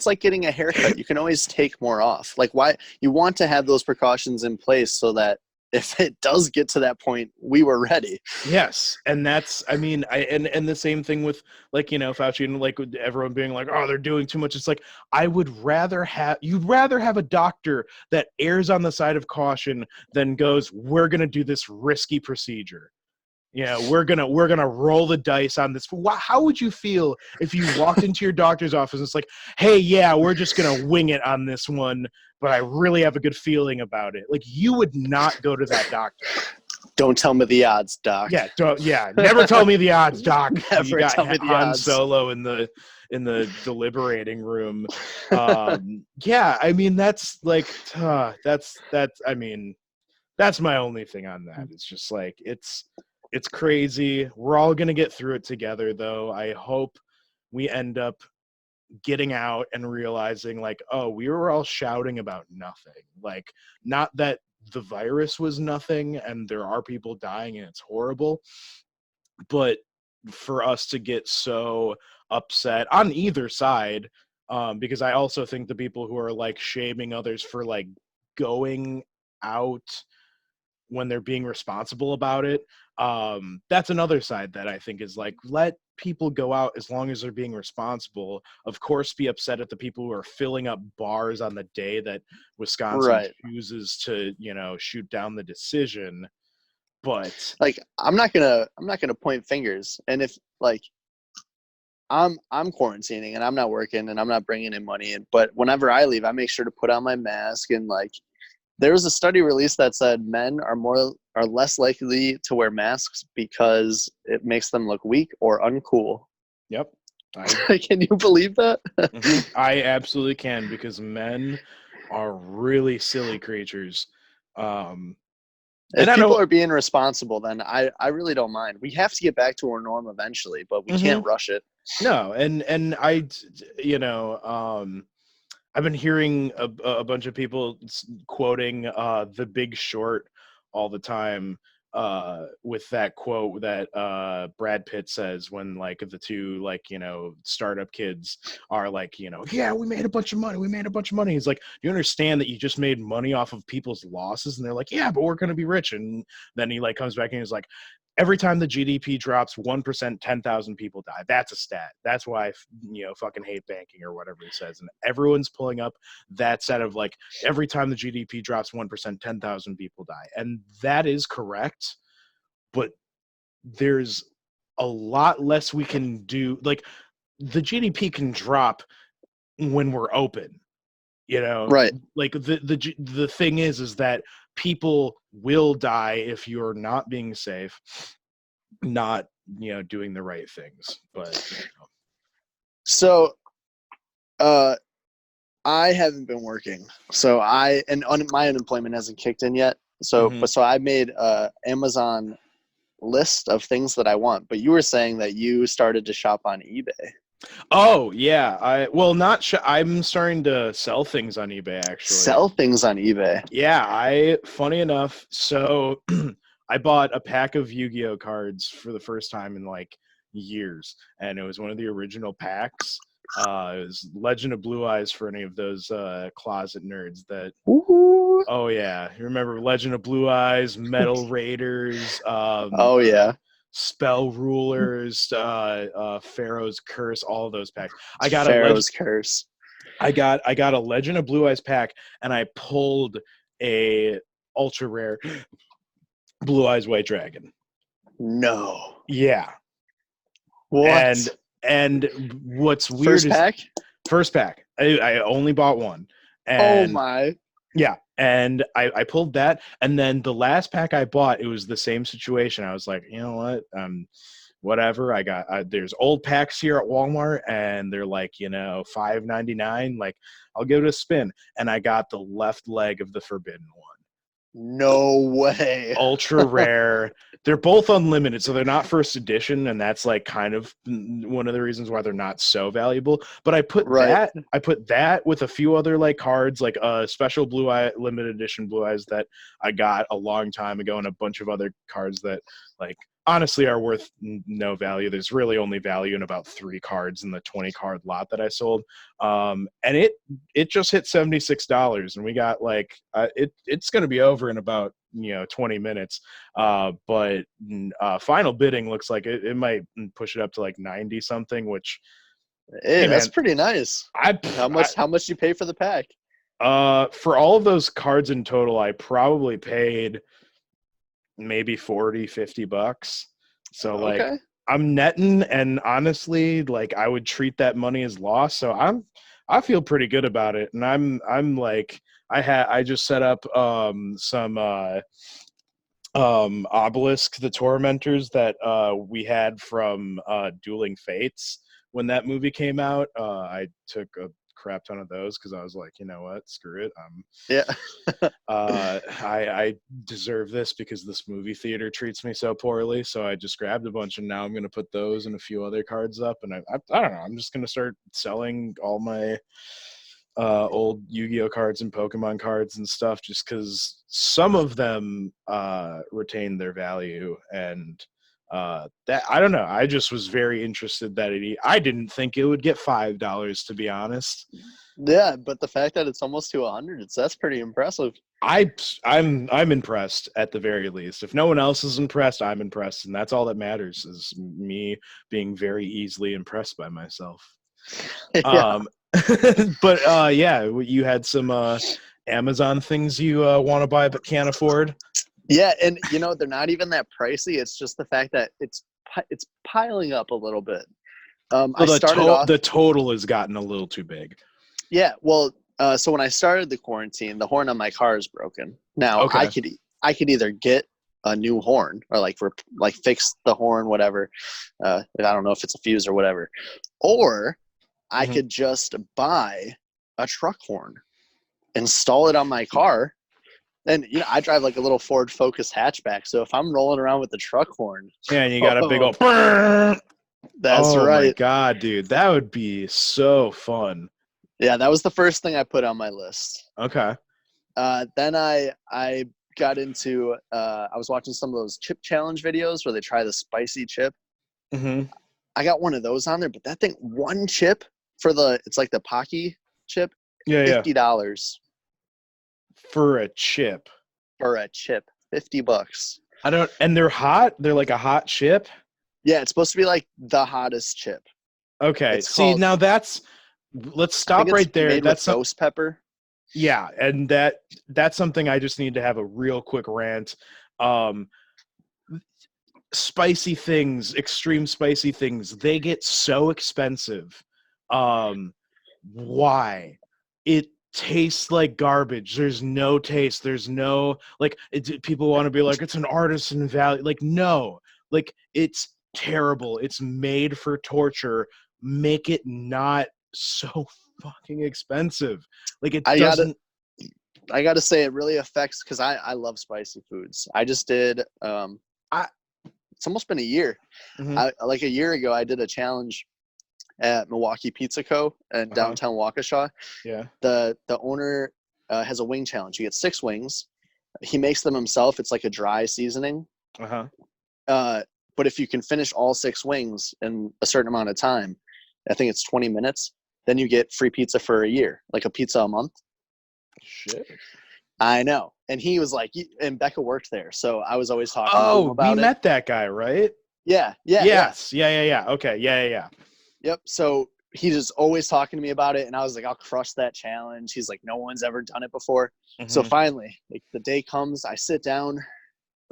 [SPEAKER 2] like getting a haircut. You can always take more off. Like, why you want to have those precautions in place so that if it does get to that point, we were ready.
[SPEAKER 1] Yes, and that's, I mean, and the same thing with, like, you know, Fauci and, like, with everyone being like, oh, they're doing too much. It's like, you'd rather have a doctor that errs on the side of caution than goes, we're gonna do this risky procedure. You know, we're gonna roll the dice on this. How would you feel if you walked into your doctor's office and it's like, hey, yeah, we're just gonna wing it on this one, but I really have a good feeling about it. Like, you would not go to that doctor.
[SPEAKER 2] Don't tell me the odds, Doc.
[SPEAKER 1] Yeah, never tell me the odds, Doc.
[SPEAKER 2] Never
[SPEAKER 1] you got
[SPEAKER 2] tell me the
[SPEAKER 1] Han
[SPEAKER 2] odds.
[SPEAKER 1] Solo in the deliberating room. Yeah, I mean, that's like, I mean, that's my only thing on that. It's just like, it's crazy. We're all gonna get through it together, though. I hope we end up getting out and realizing, like, oh, we were all shouting about nothing. Like, not that the virus was nothing and there are people dying and it's horrible, but for us to get so upset on either side, because I also think the people who are, like, shaming others for, like, going out when they're being responsible about it, that's another side that I think is like, let people go out as long as they're being responsible. Of course, be upset at the people who are filling up bars on the day that Wisconsin chooses to, you know, shoot down the decision. But,
[SPEAKER 2] like, I'm not gonna point fingers. And if, like, I'm quarantining and I'm not working and I'm not bringing in money in, but whenever I leave, I make sure to put on my mask. And, like, there was a study released that said men are less likely to wear masks because it makes them look weak or uncool.
[SPEAKER 1] Yep.
[SPEAKER 2] Can you believe that?
[SPEAKER 1] I absolutely can, because men are really silly creatures.
[SPEAKER 2] If people are being responsible, then I really don't mind. We have to get back to our norm eventually, but we can't rush it.
[SPEAKER 1] No, and I, you know, I've been hearing a bunch of people quoting The Big Short all the time, with that quote that Brad Pitt says when, like, the two, like, you know, startup kids are like, you know, yeah, we made a bunch of money. He's like, do you understand that you just made money off of people's losses? And they're like, yeah, but we're going to be rich. And then he, like, comes back and he's like, every time the GDP drops 1%, 10,000 people die. That's a stat. That's why I, you know, fucking hate banking, or whatever he says. And everyone's pulling up that set of, like, every time the GDP drops 1%, 10,000 people die. And that is correct, but there's a lot less we can do. Like, the GDP can drop when we're open, you know?
[SPEAKER 2] Right.
[SPEAKER 1] Like, the thing is that people will die if you're not being safe, not, you know, doing the right things. But, you know.
[SPEAKER 2] So, I haven't been working, so my unemployment hasn't kicked in yet. So, so I made Amazon list of things that I want. But you were saying that you started to shop on eBay.
[SPEAKER 1] Oh yeah, I'm starting to sell things on eBay, actually.
[SPEAKER 2] Sell things on eBay.
[SPEAKER 1] Yeah, funny enough, so I bought a pack of Yu-Gi-Oh cards for the first time in, like, years, and it was one of the original packs. It was Legend of Blue Eyes, for any of those closet nerds that.
[SPEAKER 2] Ooh.
[SPEAKER 1] Oh yeah, you remember Legend of Blue Eyes, Metal Raiders.
[SPEAKER 2] Oh yeah.
[SPEAKER 1] Spell Rulers, Pharaoh's Curse, all of those packs. I got
[SPEAKER 2] Pharaoh's Curse.
[SPEAKER 1] I got a Legend of Blue Eyes pack, and I pulled a ultra rare Blue Eyes White Dragon.
[SPEAKER 2] No.
[SPEAKER 1] Yeah.
[SPEAKER 2] What?
[SPEAKER 1] And what's weird first pack. I only bought one. And,
[SPEAKER 2] oh my.
[SPEAKER 1] Yeah. And I pulled that, and then the last pack I bought, it was the same situation. I was like, you know what, whatever. I got there's old packs here at Walmart, and they're like, you know, $5.99. Like, I'll give it a spin, and I got the left leg of the Forbidden One.
[SPEAKER 2] No way.
[SPEAKER 1] Ultra rare. They're both unlimited, so they're not first edition, and that's, like, kind of one of the reasons why they're not so valuable. But I put that with a few other, like, cards, like a special Blue Eye limited edition Blue Eyes that I got a long time ago, and a bunch of other cards that, like, honestly are worth no value. There's really only value in about 3 cards in the 20 card lot that I sold. And it just hit $76, and we got like it's going to be over in about 20 minutes. But final bidding looks like it might push it up to like 90 something, which
[SPEAKER 2] hey, that's pretty nice. How much you pay for the pack?
[SPEAKER 1] For all of those cards in total, I probably paid maybe $40-$50. So like I'm netting, and honestly, like I would treat that money as loss. So I feel pretty good about it. And I'm like I just set up some Obelisk the Tormentors that we had from Dueling Fates when that movie came out. I took a crap ton of those because I was like, you know what, screw it. I deserve this because this movie theater treats me so poorly. So I just grabbed a bunch, and now I'm gonna put those and a few other cards up, and I don't know, I'm just gonna start selling all my old Yu-Gi-Oh cards and Pokemon cards and stuff, just because some of them retain their value. And that, I don't know, I just was very interested that I didn't think it would get $5, to be honest.
[SPEAKER 2] Yeah, but the fact that it's almost to 100, that's pretty impressive.
[SPEAKER 1] I'm impressed at the very least. If no one else is impressed, I'm impressed, and that's all that matters, is me being very easily impressed by myself.
[SPEAKER 2] Yeah.
[SPEAKER 1] But yeah, you had some Amazon things you want to buy but can't afford.
[SPEAKER 2] Yeah, and they're not even that pricey. It's just the fact that it's piling up a little bit.
[SPEAKER 1] The total has gotten a little too big.
[SPEAKER 2] Yeah, well, so when I started the quarantine, the horn on my car is broken. Now I could either get a new horn or like fix the horn, whatever. I don't know if it's a fuse or whatever, or I could just buy a truck horn, install it on my car. And I drive like a little Ford Focus hatchback, so if I'm rolling around with the truck horn,
[SPEAKER 1] yeah, and you got a big old.
[SPEAKER 2] That's right.
[SPEAKER 1] Oh my god, dude, that would be so fun.
[SPEAKER 2] Yeah, that was the first thing I put on my list.
[SPEAKER 1] Okay.
[SPEAKER 2] Then I got into I was watching some of those chip challenge videos where they try the spicy chip.
[SPEAKER 1] Mm-hmm.
[SPEAKER 2] I got one of those on there, but that thing, one chip it's like the Pocky chip, $50.
[SPEAKER 1] For a chip.
[SPEAKER 2] $50.
[SPEAKER 1] And they're hot? They're like a hot chip?
[SPEAKER 2] Yeah, it's supposed to be like the hottest chip.
[SPEAKER 1] Okay. Now let's stop right there. That's
[SPEAKER 2] ghost pepper.
[SPEAKER 1] Yeah, and that's something I just need to have a real quick rant. Spicy things, extreme spicy things, they get so expensive. Why? It tastes like garbage. There's no taste. There's no, like, people want to be like, it's an artisan value. Like, no, like, it's terrible. It's made for torture. Make it not so fucking expensive. Like, it doesn't.
[SPEAKER 2] I gotta say, it really affects, because I love spicy foods. I just did it's almost been a year. Mm-hmm. Like a year ago, I did a challenge at Milwaukee Pizza Co. in downtown Waukesha.
[SPEAKER 1] Yeah.
[SPEAKER 2] The owner has a wing challenge. You get 6 wings. He makes them himself. It's like a dry seasoning. But if you can finish all 6 wings in a certain amount of time, I think it's 20 minutes, then you get free pizza for a year, like a pizza a month.
[SPEAKER 1] Shit.
[SPEAKER 2] I know. And he was like, and Becca worked there, so I was always talking to him about it.
[SPEAKER 1] We met that guy, right?
[SPEAKER 2] Yeah.
[SPEAKER 1] Yes. Yeah. Okay. Yeah.
[SPEAKER 2] Yep. So he was always talking to me about it, and I was like, I'll crush that challenge. He's like, no one's ever done it before. Mm-hmm. So finally, like, the day comes, I sit down.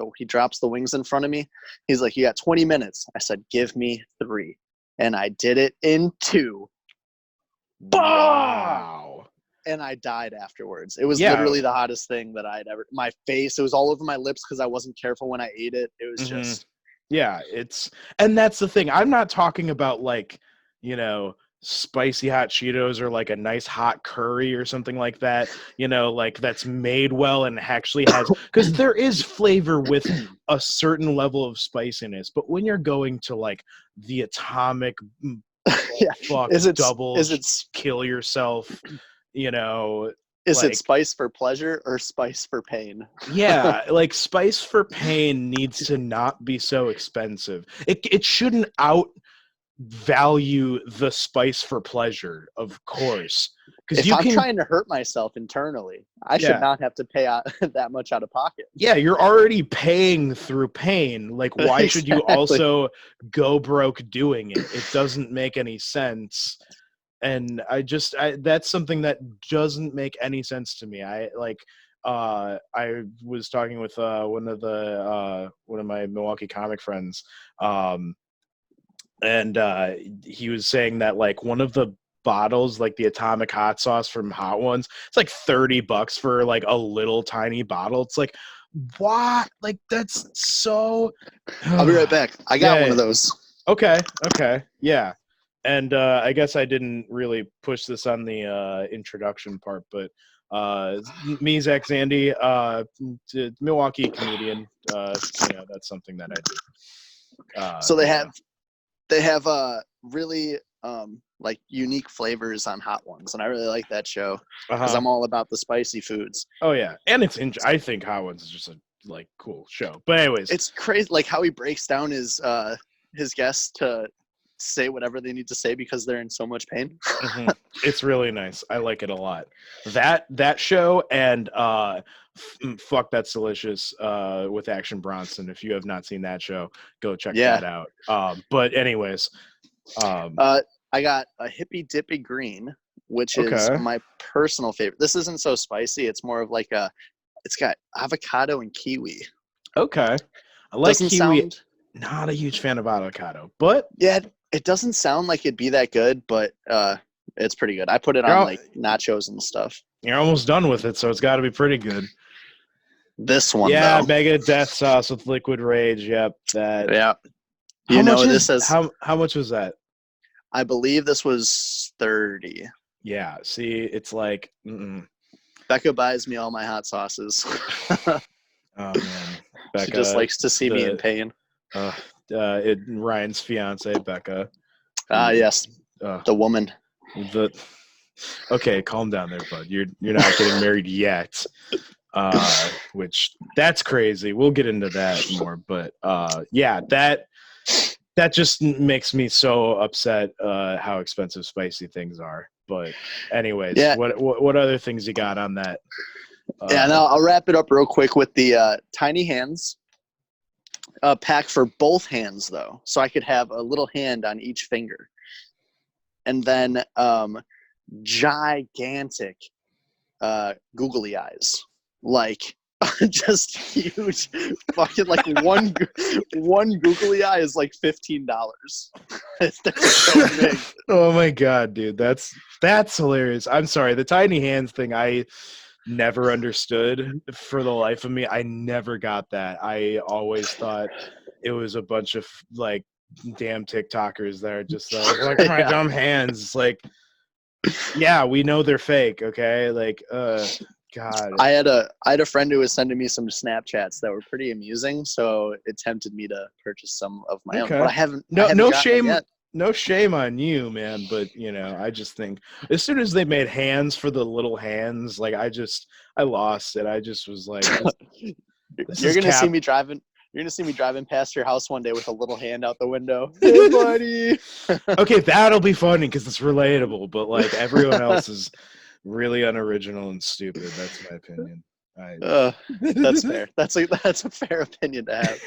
[SPEAKER 2] So he drops the wings in front of me. He's like, you got 20 minutes. I said, give me 3. And I did it in 2.
[SPEAKER 1] Wow.
[SPEAKER 2] And I died afterwards. It was literally the hottest thing that I'd ever. My face, it was all over my lips because I wasn't careful when I ate it. It was just.
[SPEAKER 1] Yeah, and that's the thing. I'm not talking about, like, spicy hot Cheetos or like a nice hot curry or something like that, like that's made well and actually has, because there is flavor with a certain level of spiciness. But when you're going to like the atomic kill yourself,
[SPEAKER 2] Is it spice for pleasure or spice for pain?
[SPEAKER 1] Yeah, like spice for pain needs to not be so expensive. It shouldn't outvalue the spice for pleasure, of course.
[SPEAKER 2] If I'm trying to hurt myself internally, I should not have to pay out that much out of pocket.
[SPEAKER 1] Yeah, you're already paying through pain. Like, why should you also go broke doing it? It doesn't make any sense. And that's something that doesn't make any sense to me. I was talking with one of my Milwaukee comic friends, and he was saying that like one of the bottles, like the atomic hot sauce from Hot Ones, it's like $30 for like a little tiny bottle. It's like, what? Like, that's so.
[SPEAKER 2] I'll be right back. I got one of those.
[SPEAKER 1] Okay, yeah. And I guess I didn't really push this on the introduction part, but me, Zach Zandi, Milwaukee comedian. That's something that I do.
[SPEAKER 2] So they have really like unique flavors on Hot Ones, and I really like that show because I'm all about the spicy foods.
[SPEAKER 1] Oh yeah, and I think Hot Ones is just a like cool show. But anyways,
[SPEAKER 2] it's crazy like how he breaks down his guests to say whatever they need to say because they're in so much pain.
[SPEAKER 1] It's really nice. I like it a lot. That show and Fuck That's Delicious with Action Bronson. If you have not seen that show, go check that out. But anyways,
[SPEAKER 2] I got a Hippy Dippy Green, which is my personal favorite. This isn't so spicy. It's more of like it's got avocado and kiwi.
[SPEAKER 1] Okay. I like kiwi. Not a huge fan of avocado, but
[SPEAKER 2] yeah, it doesn't sound like it'd be that good, but it's pretty good. I put it on like nachos and stuff.
[SPEAKER 1] You're almost done with it, so it's got to be pretty good.
[SPEAKER 2] This one,
[SPEAKER 1] though. Mega Death Sauce with Liquid Rage. Yep, that.
[SPEAKER 2] Yeah.
[SPEAKER 1] This says how much was that?
[SPEAKER 2] I believe this was $30.
[SPEAKER 1] Yeah. See, it's like.
[SPEAKER 2] Becca buys me all my hot sauces.
[SPEAKER 1] Oh man, Becca,
[SPEAKER 2] she just likes to see me in pain.
[SPEAKER 1] Ryan's fiance, Becca.
[SPEAKER 2] Yes, the woman.
[SPEAKER 1] Okay, calm down there, bud. You're not getting married yet, which that's crazy. We'll get into that more, but that just makes me so upset how expensive spicy things are. But anyways, what other things you got on that?
[SPEAKER 2] And I'll wrap it up real quick with the tiny hands. Pack for both hands though, so I could have a little hand on each finger, and then gigantic googly eyes, like just huge, fucking like one googly eye is like $15. They're so big.
[SPEAKER 1] Oh my god, dude, that's hilarious. I'm sorry, the tiny hands thing I never understood for the life of me. I never got that. I always thought it was a bunch of like damn TikTokers that are just like look at my dumb hands. It's like, yeah, we know they're fake. Okay, like God.
[SPEAKER 2] I had a friend who was sending me some Snapchats that were pretty amusing, so it tempted me to purchase some of my own. But I haven't.
[SPEAKER 1] No shame. Yet. No shame on you, man, but I just think as soon as they made hands for the little hands, like I lost it. I just was like,
[SPEAKER 2] you're gonna see me driving. You're gonna see me driving past your house one day with a little hand out the window. Hey, buddy.
[SPEAKER 1] Okay, that'll be funny because it's relatable, but like everyone else is really unoriginal and stupid. That's my opinion.
[SPEAKER 2] That's fair. That's a fair opinion to have.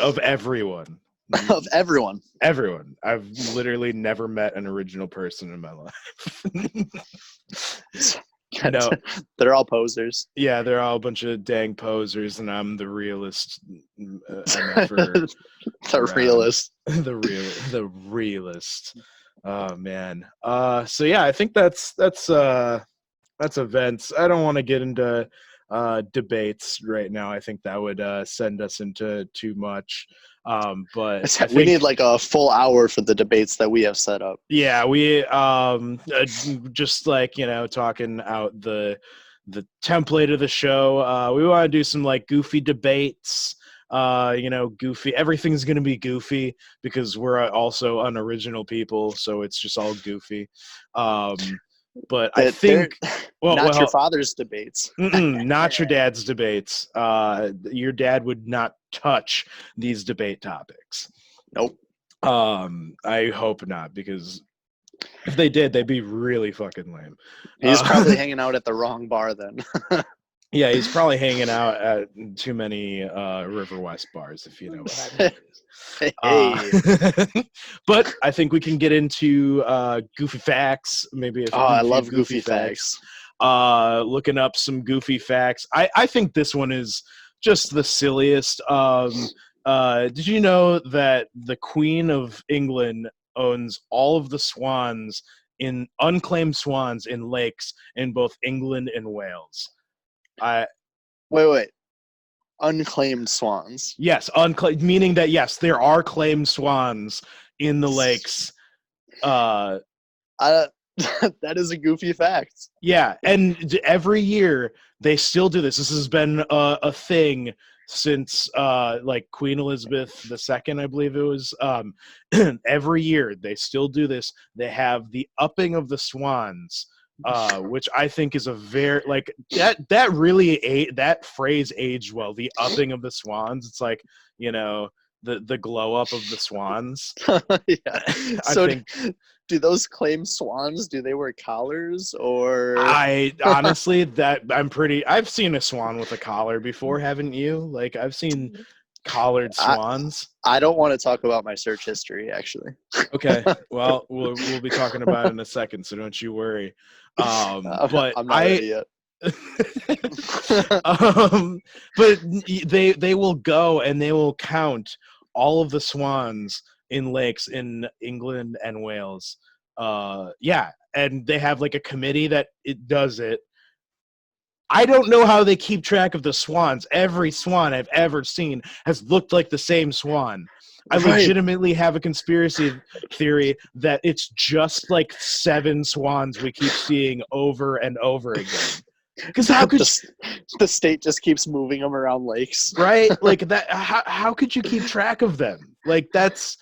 [SPEAKER 1] Of everyone.
[SPEAKER 2] Of everyone.
[SPEAKER 1] I've literally never met an original person in my life. No,
[SPEAKER 2] they're all posers.
[SPEAKER 1] Yeah, they're all a bunch of dang posers, and I'm the realist. The realist. Oh man. So yeah, I think that's events. I don't want to get into debates right now. I think that would send us into too much. But
[SPEAKER 2] we need like a full hour for the debates that we have set up.
[SPEAKER 1] Yeah, we just like talking out the template of the show. We want to do some like goofy debates. Goofy. Everything's gonna be goofy because we're also unoriginal people, so it's just all goofy. But I think
[SPEAKER 2] not your father's debates.
[SPEAKER 1] Not your dad's debates. Your dad would not touch these debate topics.
[SPEAKER 2] Nope.
[SPEAKER 1] I hope not, because if they did, they'd be really fucking lame.
[SPEAKER 2] He's probably hanging out at the wrong bar then.
[SPEAKER 1] Yeah, he's probably hanging out at too many River West bars, if you know what I mean. But I think we can get into goofy facts. Maybe
[SPEAKER 2] I love goofy facts.
[SPEAKER 1] Looking up some goofy facts. I think this one is just the silliest. Did you know that the Queen of England owns all of the swans unclaimed swans in lakes in both England and Wales?
[SPEAKER 2] Wait. Unclaimed swans.
[SPEAKER 1] Yes, unclaimed, meaning that yes, there are claimed swans in the lakes.
[SPEAKER 2] That is a goofy fact.
[SPEAKER 1] Yeah, and every year they still do this. This has been a thing since like Queen Elizabeth II, I believe it was. Every year they still do this. They have the upping of the swans. Which I think is a very like that really that phrase aged well. The upping of the swans. It's like, you know, the glow up of the swans.
[SPEAKER 2] Yeah. So do those claim swans? Do they wear collars or?
[SPEAKER 1] I honestly I've seen a swan with a collar before. Haven't you? Like I've seen collared swans.
[SPEAKER 2] I don't want to talk about my search history actually.
[SPEAKER 1] Okay. Well, we'll be talking about it in a second, so don't you worry. But
[SPEAKER 2] I'm not ready yet.
[SPEAKER 1] But they will go and they will count all of the swans in lakes in England and Wales. Yeah, and they have like a committee that it does it. I don't know how they keep track of the swans. Every swan I've ever seen has looked like the same swan. I legitimately have a conspiracy theory that it's just like 7 swans we keep seeing over and over again. Because how could
[SPEAKER 2] the state just keeps moving them around lakes,
[SPEAKER 1] right? Like that. How could you keep track of them? Like that's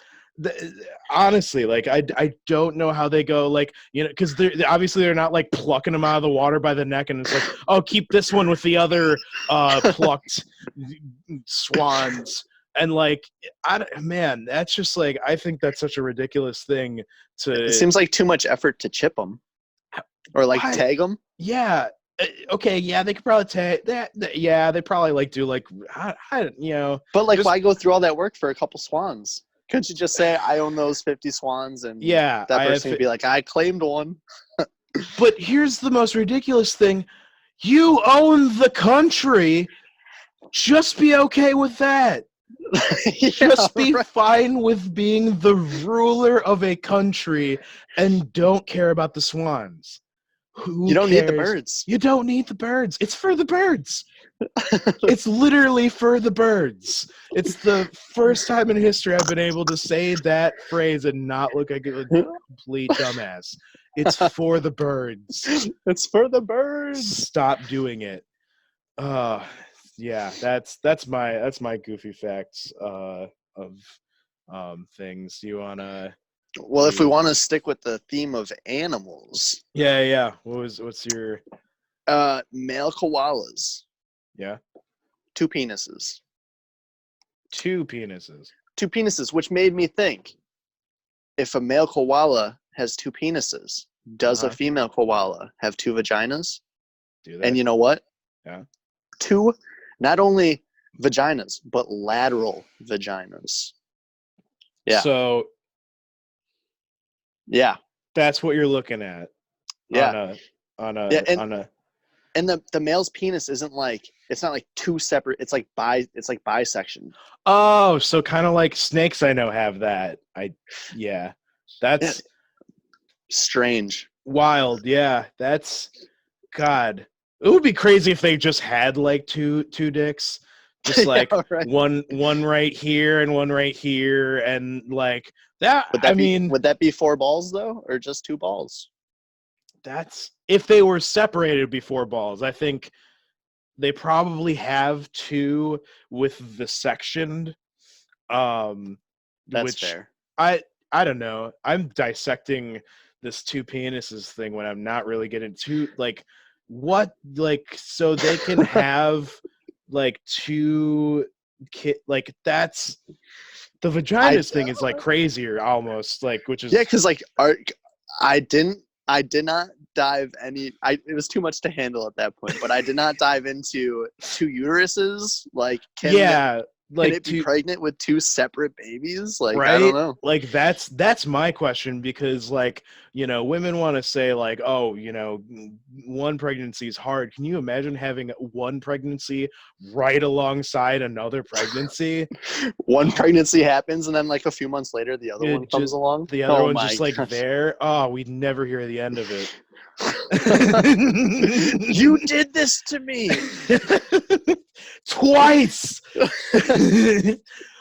[SPEAKER 1] honestly, like I don't know how they go. Like, you know, because they're not like plucking them out of the water by the neck and it's like, oh, keep this one with the other plucked swans. And like, man, that's just like, I think that's such a ridiculous thing to.
[SPEAKER 2] It seems like too much effort to chip them, or like tag them.
[SPEAKER 1] Yeah. Okay. Yeah, they could probably tag that. Yeah, they probably like do like, you know.
[SPEAKER 2] But like, why go through all that work for a couple swans? Couldn't you just say I own those 50 swans and that person would be like, I claimed one.
[SPEAKER 1] But here's the most ridiculous thing: you own the country. Just be okay with that. Just be fine with being the ruler of a country and don't care about the swans.
[SPEAKER 2] You don't need the birds.
[SPEAKER 1] You don't need the birds. It's for the birds. It's literally for the birds. It's the first time in history I've been able to say that phrase and not look like a complete dumbass. It's for the birds.
[SPEAKER 2] It's for the birds.
[SPEAKER 1] Stop doing it. Yeah, that's my goofy facts of things. You wanna?
[SPEAKER 2] Well, if we want to stick with the theme of animals.
[SPEAKER 1] Yeah. What's your?
[SPEAKER 2] Male koalas.
[SPEAKER 1] Yeah.
[SPEAKER 2] 2 penises.
[SPEAKER 1] 2 penises.
[SPEAKER 2] 2 penises, which made me think: if a male koala has 2 penises, does a female koala have 2 vaginas?
[SPEAKER 1] Do they?
[SPEAKER 2] And you know what?
[SPEAKER 1] Yeah.
[SPEAKER 2] 2, not only vaginas, but lateral vaginas. Yeah.
[SPEAKER 1] So.
[SPEAKER 2] Yeah.
[SPEAKER 1] That's what you're looking at.
[SPEAKER 2] Yeah.
[SPEAKER 1] And
[SPEAKER 2] the male's penis isn't like, it's not like 2 separate, it's like bisection.
[SPEAKER 1] Oh, so kind of like snakes I know have that. That's
[SPEAKER 2] strange.
[SPEAKER 1] Wild. Yeah. That's God. It would be crazy if they just had like two dicks. Just like one right here and one right here and like that.
[SPEAKER 2] Would that be 4 balls though, or just 2 balls?
[SPEAKER 1] That's if they were separated before balls. I think they probably have 2 with the sectioned.
[SPEAKER 2] That's fair.
[SPEAKER 1] I don't know. I'm dissecting this two penises thing when I'm not really getting too like what like so they can have like two like that's the vaginas thing is like crazier almost like which is
[SPEAKER 2] because like I did not dive it was too much to handle at that point, but I did not dive into two uteruses. Like can it be pregnant with two separate babies? Like, right? I don't know.
[SPEAKER 1] Like that's my question because like, you know, women want to say like, oh, you know, one pregnancy is hard. Can you imagine having one pregnancy right alongside another pregnancy?
[SPEAKER 2] One pregnancy happens and then like a few months later, the other one comes along.
[SPEAKER 1] The other one's just like there. Oh, we'd never hear the end of it.
[SPEAKER 2] You did this to me
[SPEAKER 1] twice.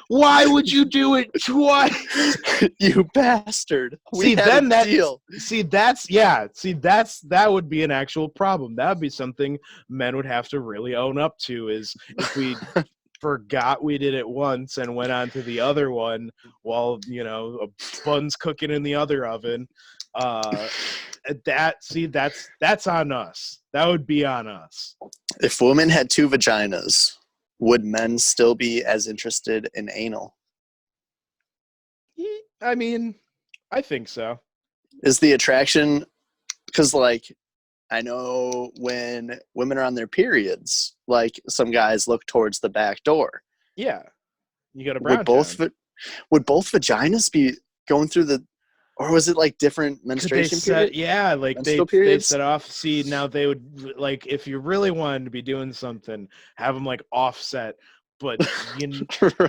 [SPEAKER 1] Why would you do it twice?
[SPEAKER 2] You bastard.
[SPEAKER 1] That would be an actual problem. That would be something men would have to really own up to is if we forgot we did it once and went on to the other one while, you know, a bun's cooking in the other oven. That's on us. That would be on us.
[SPEAKER 2] If women had two vaginas, would men still be as interested in anal?
[SPEAKER 1] I mean, I think so.
[SPEAKER 2] Is the attraction because like I know when women are on their periods, like some guys look towards the back door.
[SPEAKER 1] Yeah. You got a brown
[SPEAKER 2] would both vaginas be going through the or was it like different menstruation periods?
[SPEAKER 1] Yeah, like they set off. See, now they would like if you really wanted to be doing something, have them like offset. But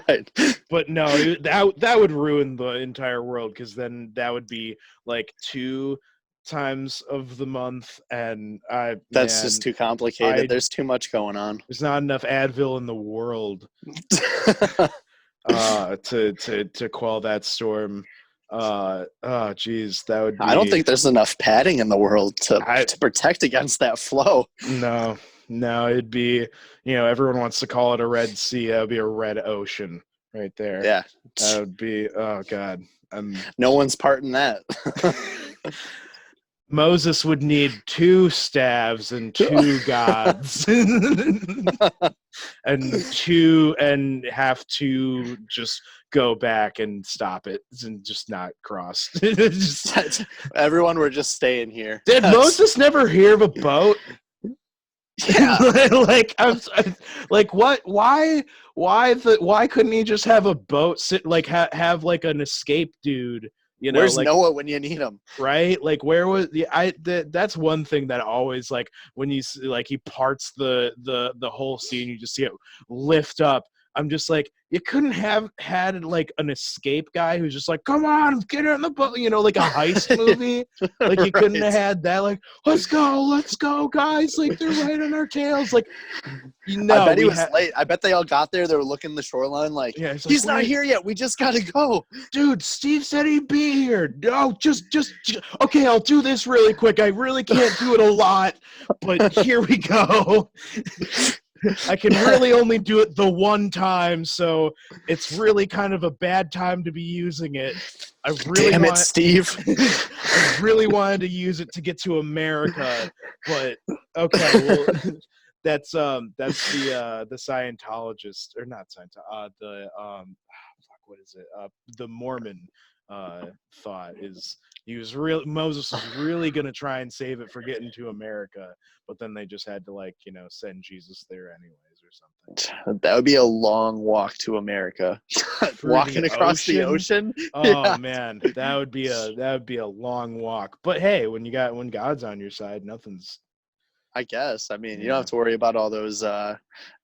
[SPEAKER 2] right.
[SPEAKER 1] But no, that would ruin the entire world because then that would be like 2 times of the month, and
[SPEAKER 2] that's just too complicated. There's too much going on.
[SPEAKER 1] There's not enough Advil in the world to quell that storm. Geez, that would be...
[SPEAKER 2] I don't think there's enough padding in the world to protect against that flow.
[SPEAKER 1] No, it'd be, you know, everyone wants to call it a Red Sea. That would be a red ocean right there.
[SPEAKER 2] Yeah.
[SPEAKER 1] That would be, oh God.
[SPEAKER 2] No one's parting that.
[SPEAKER 1] Moses would need 2 staves and 2 gods and have to just go back and stop it and just not cross.
[SPEAKER 2] Everyone were just staying here.
[SPEAKER 1] Did Moses never hear of a boat?
[SPEAKER 2] Yeah.
[SPEAKER 1] Like what? Why couldn't he just have a boat sit like have like an escape dude? You know,
[SPEAKER 2] where's
[SPEAKER 1] like,
[SPEAKER 2] Noah when you need him?
[SPEAKER 1] Right? Like, where was that's one thing that always like when you like he parts the whole scene, you just see it lift up. I'm just like, you couldn't have had like an escape guy who's just like, come on, get in the boat, you know, like a heist movie. Like you couldn't have had that, like, let's go, guys, like they're right on our tails. Like, you know,
[SPEAKER 2] I bet he was late. I bet they all got there. They were looking the shoreline, like, yeah, he's not here yet. We just gotta go,
[SPEAKER 1] dude. Steve said he'd be here. No, just okay. I'll do this really quick. I really can't do it a lot, but here we go. I can really only do it the one time, so it's really kind of a bad time to be using it.
[SPEAKER 2] Damn it, Steve.
[SPEAKER 1] I really wanted to use it to get to America, but okay, well, that's the Scientologist or not Scientologist, what is it? The Mormon thought is Moses was really gonna try and save it for getting to America, but then they just had to like, you know, send Jesus there anyways or something.
[SPEAKER 2] That would be a long walk to America. Walking across the ocean.
[SPEAKER 1] Oh yeah. Man, that would be a long walk. But hey, when God's on your side, nothing's.
[SPEAKER 2] I guess. I mean, you don't have to worry about all those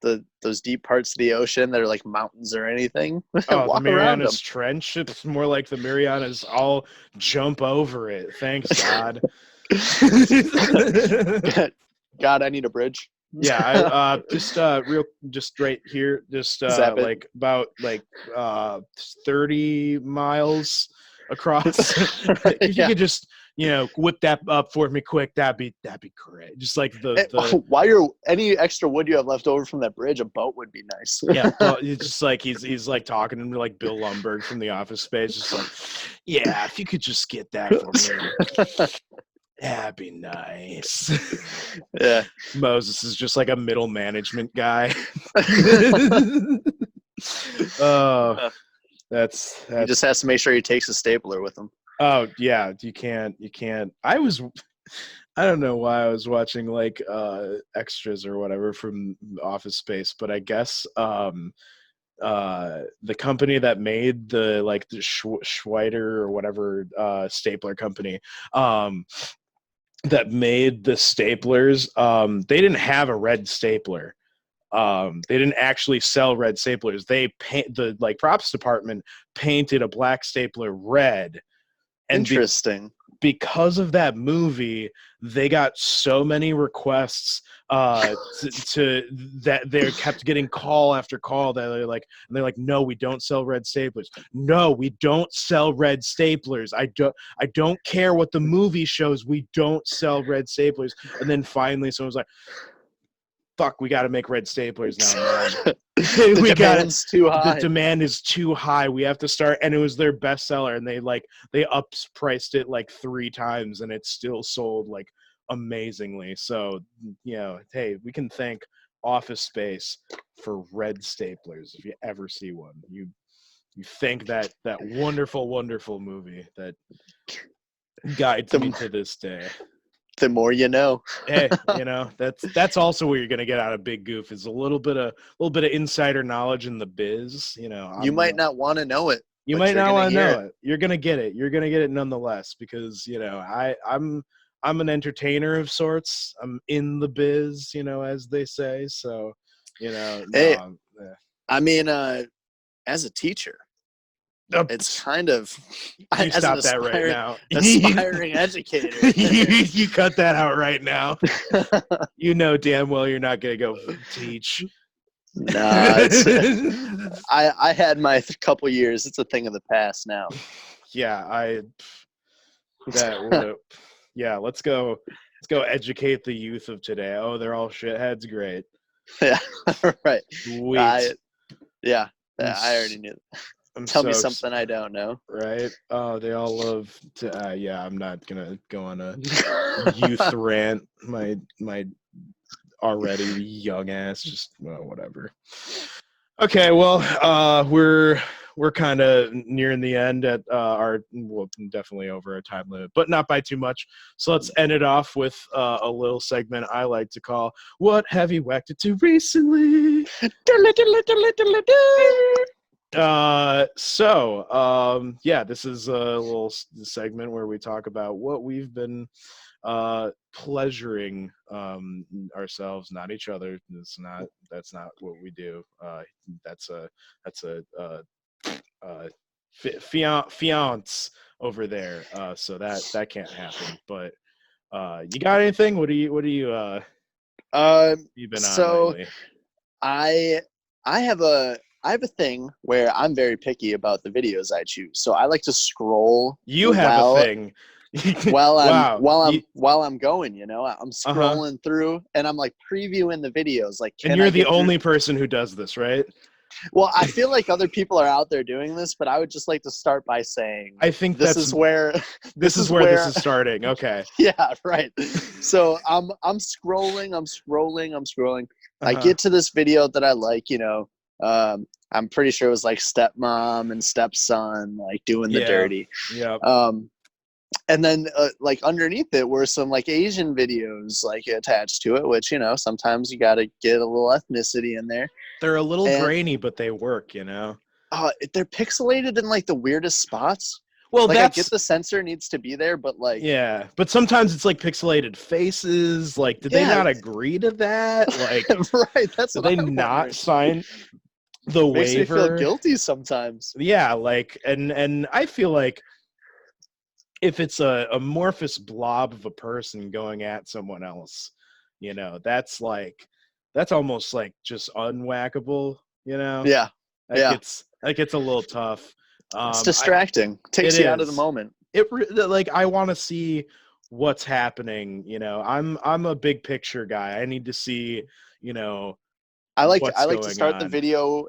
[SPEAKER 2] those deep parts of the ocean that are like mountains or anything.
[SPEAKER 1] Oh, the Marianas Trench. It's more like the Marianas. I'll jump over it. Thanks, God.
[SPEAKER 2] God, I need a bridge.
[SPEAKER 1] Yeah, just right here, just like about 30 miles across. If you could whip that up for me quick. That'd be great. Just like
[SPEAKER 2] any extra wood you have left over from that bridge, a boat would be nice.
[SPEAKER 1] Yeah, but it's just like he's like talking to me like Bill Lumbergh from The Office Space, just like, yeah, if you could just get that for me, that'd be nice.
[SPEAKER 2] Yeah,
[SPEAKER 1] Moses is just like a middle management guy. That's
[SPEAKER 2] he just has to make sure he takes a stapler with him.
[SPEAKER 1] Oh yeah, you can't. I don't know why I was watching like extras or whatever from Office Space, but I guess the company that made the Schweider or whatever stapler company that made the staplers, they didn't have a red stapler. They didn't actually sell red staplers. They the props department painted a black stapler red. And
[SPEAKER 2] interesting.
[SPEAKER 1] Because of that movie, they got so many requests to that they kept getting call after call that they're like, no, we don't sell red staplers. No, we don't sell red staplers. I don't care what the movie shows. We don't sell red staplers. And then finally, someone was like, fuck, we got to make red staplers now.
[SPEAKER 2] The demand's too high.
[SPEAKER 1] The demand is too high. We have to start, and it was their bestseller, and they priced it like 3 times, and it still sold like amazingly. So hey, we can thank Office Space for red staplers. If you ever see one, you thank that wonderful, wonderful movie that guides me to this day.
[SPEAKER 2] The more you know.
[SPEAKER 1] Hey, that's also what you're gonna get out of Big Goof is a little bit of insider knowledge in the biz.
[SPEAKER 2] You might not want to know it.
[SPEAKER 1] You might not want to know it. You're gonna get it. You're gonna get it nonetheless because I'm an entertainer of sorts. I'm in the biz, as they say. So,
[SPEAKER 2] Hey, I mean, as a teacher. It's kind of
[SPEAKER 1] you stop that right now.
[SPEAKER 2] Aspiring educator.
[SPEAKER 1] you cut that out right now. You know damn well you're not gonna go teach.
[SPEAKER 2] Nah, I had my couple years. It's a thing of the past now.
[SPEAKER 1] Yeah, let's go educate the youth of today. Oh, they're all shitheads. Great.
[SPEAKER 2] Yeah, right.
[SPEAKER 1] Sweet.
[SPEAKER 2] I already knew that. Tell me something I don't know.
[SPEAKER 1] Right? Oh, they all love to. I'm not gonna go on a youth rant. My already young ass, just whatever. Okay, well, we're kind of nearing the end at definitely over our time limit, but not by too much. So let's end it off with a little segment I like to call "What Have You Whacked It To Recently?" This is a little segment where we talk about what we've been pleasuring ourselves, not each other. That's not what we do. That's a fiance over there. So that can't happen. But you got anything? What do you you've been on lately?
[SPEAKER 2] I have a thing where I'm very picky about the videos I choose. So I like to scroll.
[SPEAKER 1] You have a thing.
[SPEAKER 2] while I'm going, I'm scrolling through and I'm like previewing the videos. Like,
[SPEAKER 1] and you're the only person who does this, right?
[SPEAKER 2] Well, I feel like other people are out there doing this, but I would just like to start by saying,
[SPEAKER 1] I think
[SPEAKER 2] this is where
[SPEAKER 1] this is starting. Okay.
[SPEAKER 2] Yeah, right. So I'm scrolling.
[SPEAKER 1] Uh-huh.
[SPEAKER 2] I get to this video that I like, I'm pretty sure it was like stepmom and stepson, like doing the dirty.
[SPEAKER 1] Yeah.
[SPEAKER 2] And then like underneath it were some like Asian videos like attached to it, which, sometimes you got to get a little ethnicity in there.
[SPEAKER 1] They're a little grainy, but they work, They're
[SPEAKER 2] pixelated in like the weirdest spots.
[SPEAKER 1] Well,
[SPEAKER 2] like, I get the sensor needs to be there, but like,
[SPEAKER 1] yeah, but sometimes it's like pixelated faces. Like, did they not agree to that? Like,
[SPEAKER 2] right? That's
[SPEAKER 1] did they not sign the waiver?
[SPEAKER 2] Makes me feel guilty sometimes.
[SPEAKER 1] Yeah, like, and I feel like if it's a amorphous blob of a person going at someone else, that's almost like just unwhackable.
[SPEAKER 2] Yeah.
[SPEAKER 1] That gets a little tough.
[SPEAKER 2] It's distracting. Takes you out of the moment.
[SPEAKER 1] like I want to see what's happening. You know, I'm a big picture guy. I need to see, you know,
[SPEAKER 2] I like
[SPEAKER 1] what's
[SPEAKER 2] to start
[SPEAKER 1] on.
[SPEAKER 2] the video,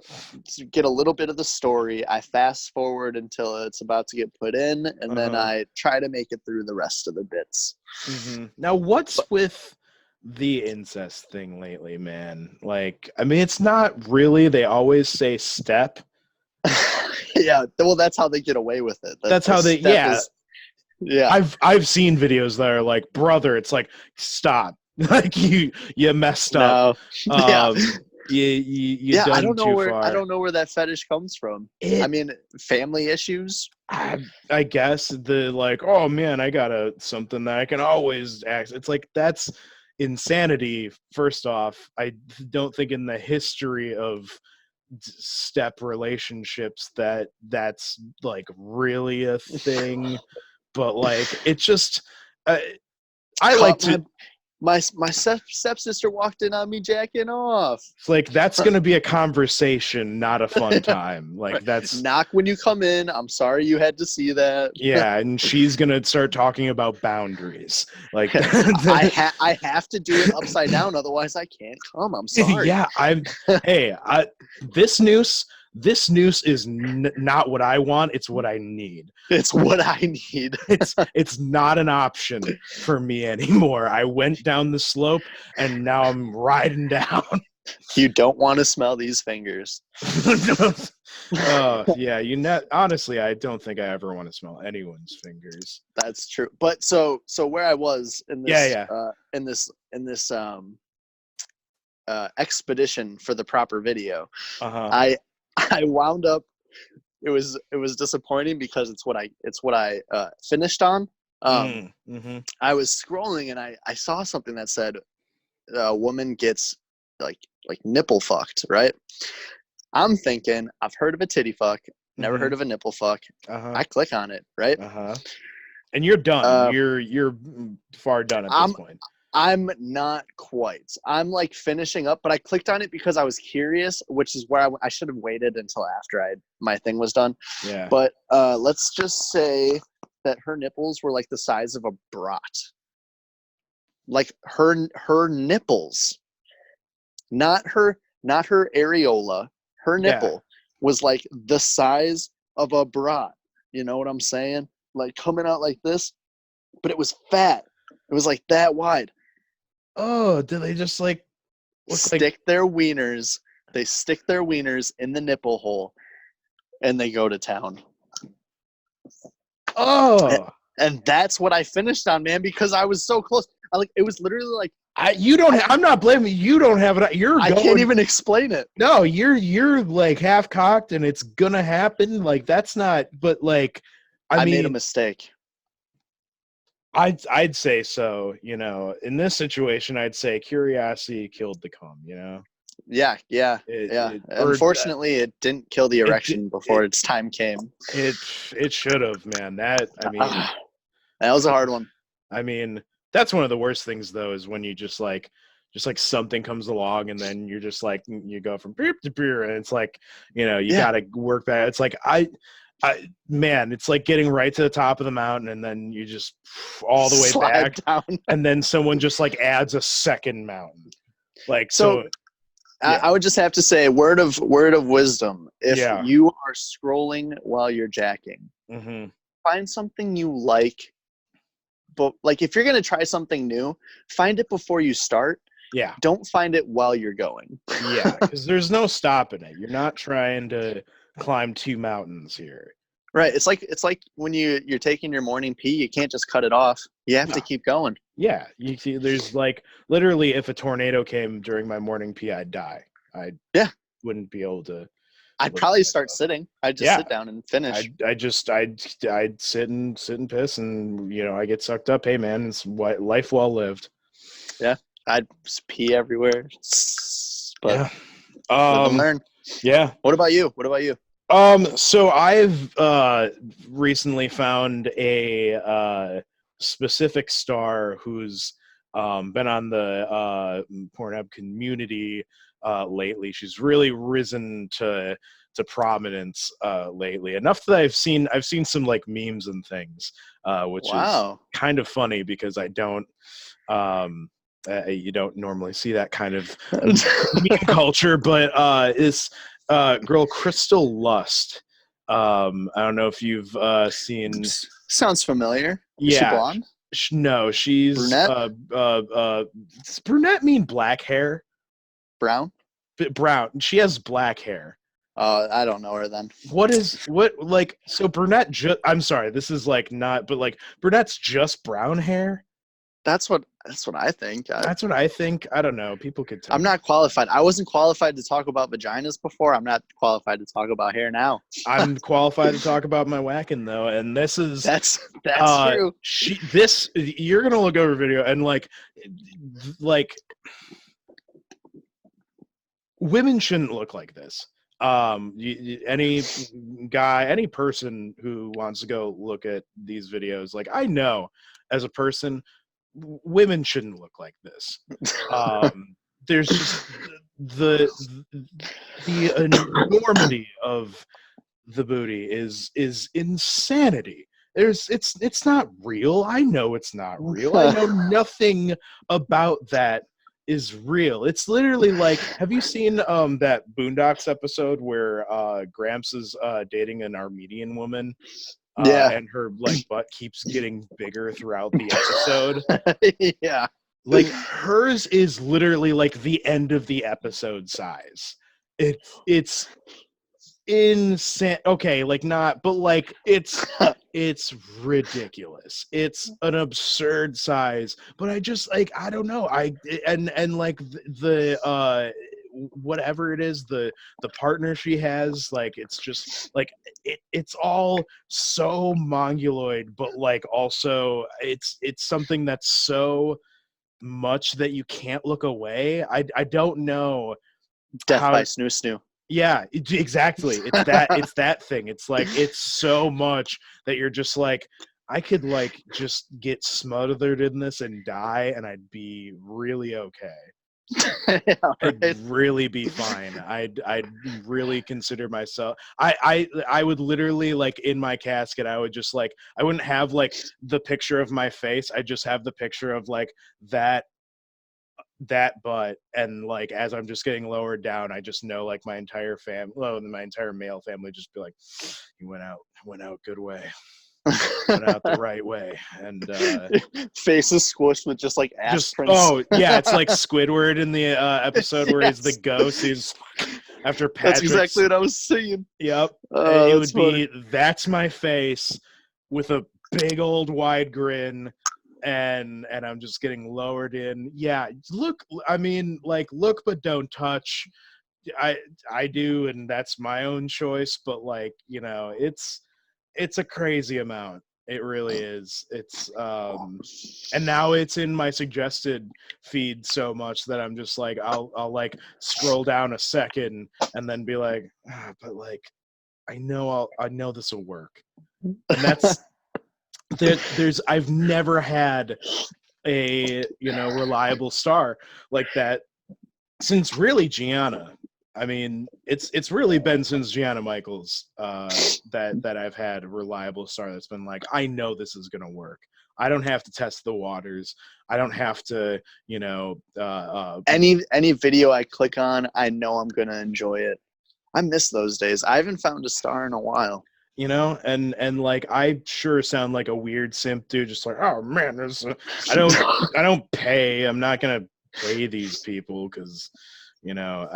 [SPEAKER 2] to get a little bit of the story. I fast forward until it's about to get put in, and then I try to make it through the rest of the bits.
[SPEAKER 1] Mm-hmm. Now, what's with the incest thing lately, man? Like, I mean, it's not really. They always say step.
[SPEAKER 2] Yeah, well, that's how they get away with it.
[SPEAKER 1] That's how they. Yeah. I've seen videos that are like, brother, it's like, stop. Like you messed up. You done
[SPEAKER 2] I don't know
[SPEAKER 1] too
[SPEAKER 2] where
[SPEAKER 1] far.
[SPEAKER 2] I don't know where that fetish comes from. I mean, family issues.
[SPEAKER 1] I guess the like, oh man, I got something that I can always act. It's like, that's insanity. First off, I don't think in the history of step relationships that's like really a thing. But like, it's just I like to.
[SPEAKER 2] My stepsister walked in on me jacking off.
[SPEAKER 1] It's like, that's going to be a conversation, not a fun time. Like, that's
[SPEAKER 2] knock when you come in. I'm sorry you had to see that.
[SPEAKER 1] Yeah, and she's going to start talking about boundaries. Like,
[SPEAKER 2] I have to do it upside down, otherwise I can't come. I'm sorry.
[SPEAKER 1] Yeah, this noose is not what I want. It's what I need.
[SPEAKER 2] It's what I need.
[SPEAKER 1] It's not an option for me anymore. I went down the slope, and now I'm riding down.
[SPEAKER 2] You don't want to smell these fingers.
[SPEAKER 1] Yeah. Honestly, I don't think I ever want to smell anyone's fingers.
[SPEAKER 2] That's true. But so where I was in this in this expedition for the proper video, I wound up. It was disappointing because it's what I finished on. I was scrolling and I saw something that said a woman gets like nipple fucked, right? I'm thinking, I've heard of a titty fuck, never heard of a nipple fuck. I click on it, right?
[SPEAKER 1] And you're done. You're far done at this point.
[SPEAKER 2] I'm not quite. I'm like finishing up, but I clicked on it because I was curious, which is where I should have waited until after my thing was done.
[SPEAKER 1] Yeah.
[SPEAKER 2] But let's just say that her nipples were like the size of a brat. Like her nipples, not her areola. Her nipple was like the size of a brat. You know what I'm saying? Like coming out like this, but it was fat. It was like that wide.
[SPEAKER 1] Oh, do they just like
[SPEAKER 2] stick their wieners? They stick their wieners in the nipple hole, and they go to town.
[SPEAKER 1] Oh,
[SPEAKER 2] and that's what I finished on, man, because I was so close. It was literally like
[SPEAKER 1] I'm not blaming you. You don't have it. I
[SPEAKER 2] can't even explain it.
[SPEAKER 1] No, you're like half cocked, and it's gonna happen. Like that's not. But like, I mean,
[SPEAKER 2] made a mistake.
[SPEAKER 1] I'd say so. You know, in this situation, I'd say curiosity killed the cum. You know.
[SPEAKER 2] Yeah. Unfortunately, it didn't kill the erection before its time came.
[SPEAKER 1] It should have, man. That
[SPEAKER 2] was a hard one.
[SPEAKER 1] I mean, that's one of the worst things, though, is when you just like something comes along, and then you're just like, you go from beer to beer, and it's like, you know, you got to work that. It's like man, it's like getting right to the top of the mountain, and then you just all the way
[SPEAKER 2] slide
[SPEAKER 1] back
[SPEAKER 2] down.
[SPEAKER 1] And then someone just like adds a second mountain. Like, so
[SPEAKER 2] I would just have to say, word of wisdom. If you are scrolling while you're jacking, find something you like. But like, if you're going to try something new, find it before you start.
[SPEAKER 1] Yeah.
[SPEAKER 2] Don't find it while you're going.
[SPEAKER 1] Yeah. Cause there's no stopping it. You're not trying to climb 2 mountains here.
[SPEAKER 2] Right. It's like when you're taking your morning pee, you can't just cut it off. You have to keep going.
[SPEAKER 1] Yeah. You see, there's like, literally, if a tornado came during my morning pee, I'd die. I wouldn't be able to.
[SPEAKER 2] I'd probably start sitting. I'd just sit down and finish.
[SPEAKER 1] I'd sit and piss, and you know, I get sucked up. Hey man, it's life well lived.
[SPEAKER 2] Yeah. I'd just pee everywhere. But
[SPEAKER 1] live and
[SPEAKER 2] learn.
[SPEAKER 1] Yeah.
[SPEAKER 2] What about you?
[SPEAKER 1] So I've recently found a specific star who's been on the Pornhub community lately. She's really risen to prominence lately. Enough that I've seen some like memes and things, which is kind of funny because I don't you don't normally see that kind of meme culture. But this girl Crystal Lust. I don't know if you've seen.
[SPEAKER 2] Sounds familiar.
[SPEAKER 1] Yeah.
[SPEAKER 2] Is she blonde?
[SPEAKER 1] No, she's
[SPEAKER 2] brunette.
[SPEAKER 1] Does brunette mean black hair?
[SPEAKER 2] Brown.
[SPEAKER 1] Brown. She has black hair.
[SPEAKER 2] I don't know her then.
[SPEAKER 1] So brunette? I'm sorry, this is like not, but like brunette's just brown hair.
[SPEAKER 2] That's what I think.
[SPEAKER 1] That's what I think. I don't know. People could tell.
[SPEAKER 2] I'm not qualified. I wasn't qualified to talk about vaginas before. I'm not qualified to talk about hair now.
[SPEAKER 1] I'm qualified to talk about my whacking though, and this is
[SPEAKER 2] that's true.
[SPEAKER 1] You're gonna look over video and like women shouldn't look like this. Any guy, any person who wants to go look at these videos, like I know as a person, women shouldn't look like this. There's just the enormity of the booty is insanity. It's not real. I know it's not real. I know nothing about that is real. It's literally like, have you seen that Boondocks episode where Gramps is dating an Armenian woman? And her like butt keeps getting bigger throughout the episode.
[SPEAKER 2] Yeah.
[SPEAKER 1] Like hers is literally like the end of the episode size. It's insane. Okay, like not, but like it's ridiculous. It's an absurd size. But I just like, I don't know. And like the whatever it is, the partner she has, like it's just like it's all so mongoloid, but like also it's something that's so much that you can't look away. I don't know.
[SPEAKER 2] Death by snoo snoo.
[SPEAKER 1] Yeah, exactly. It's that thing. It's like it's so much that you're just like, I could like just get smothered in this and die and I'd be really okay.
[SPEAKER 2] Yeah, right.
[SPEAKER 1] I'd really be fine. I'd really consider myself. I would literally like in my casket. I would just like, I wouldn't have like the picture of my face. I just have the picture of like that butt, and like as I'm just getting lowered down, I just know like my entire male family just be like, he went out good way. Went out the right way. And
[SPEAKER 2] face is squished with just like ass prints.
[SPEAKER 1] Oh yeah, it's like Squidward in the episode where he's the ghost. He's after Patrick's.
[SPEAKER 2] That's exactly what I was saying.
[SPEAKER 1] Yep. It would be funny. That's my face with a big old wide grin, and I'm just getting lowered in. Yeah, look, I mean, like look but don't touch. I do, and that's my own choice, but like, you know, it's a crazy amount. It really is. It's and now it's in my suggested feed so much that I'm just like, I'll like scroll down a second and then be like, but like I know this will work. And that's I've never had a, you know, reliable star like that since really Gianna. I mean, it's really been since Gianna Michaels that I've had a reliable star that's been like, I know this is gonna work. I don't have to test the waters. I don't have to, you know.
[SPEAKER 2] Any video I click on, I know I'm gonna enjoy it. I miss those days. I haven't found a star in a while.
[SPEAKER 1] You know, and like I sure sound like a weird simp dude, just like, oh man, I don't pay. I'm not gonna pay these people because. You know,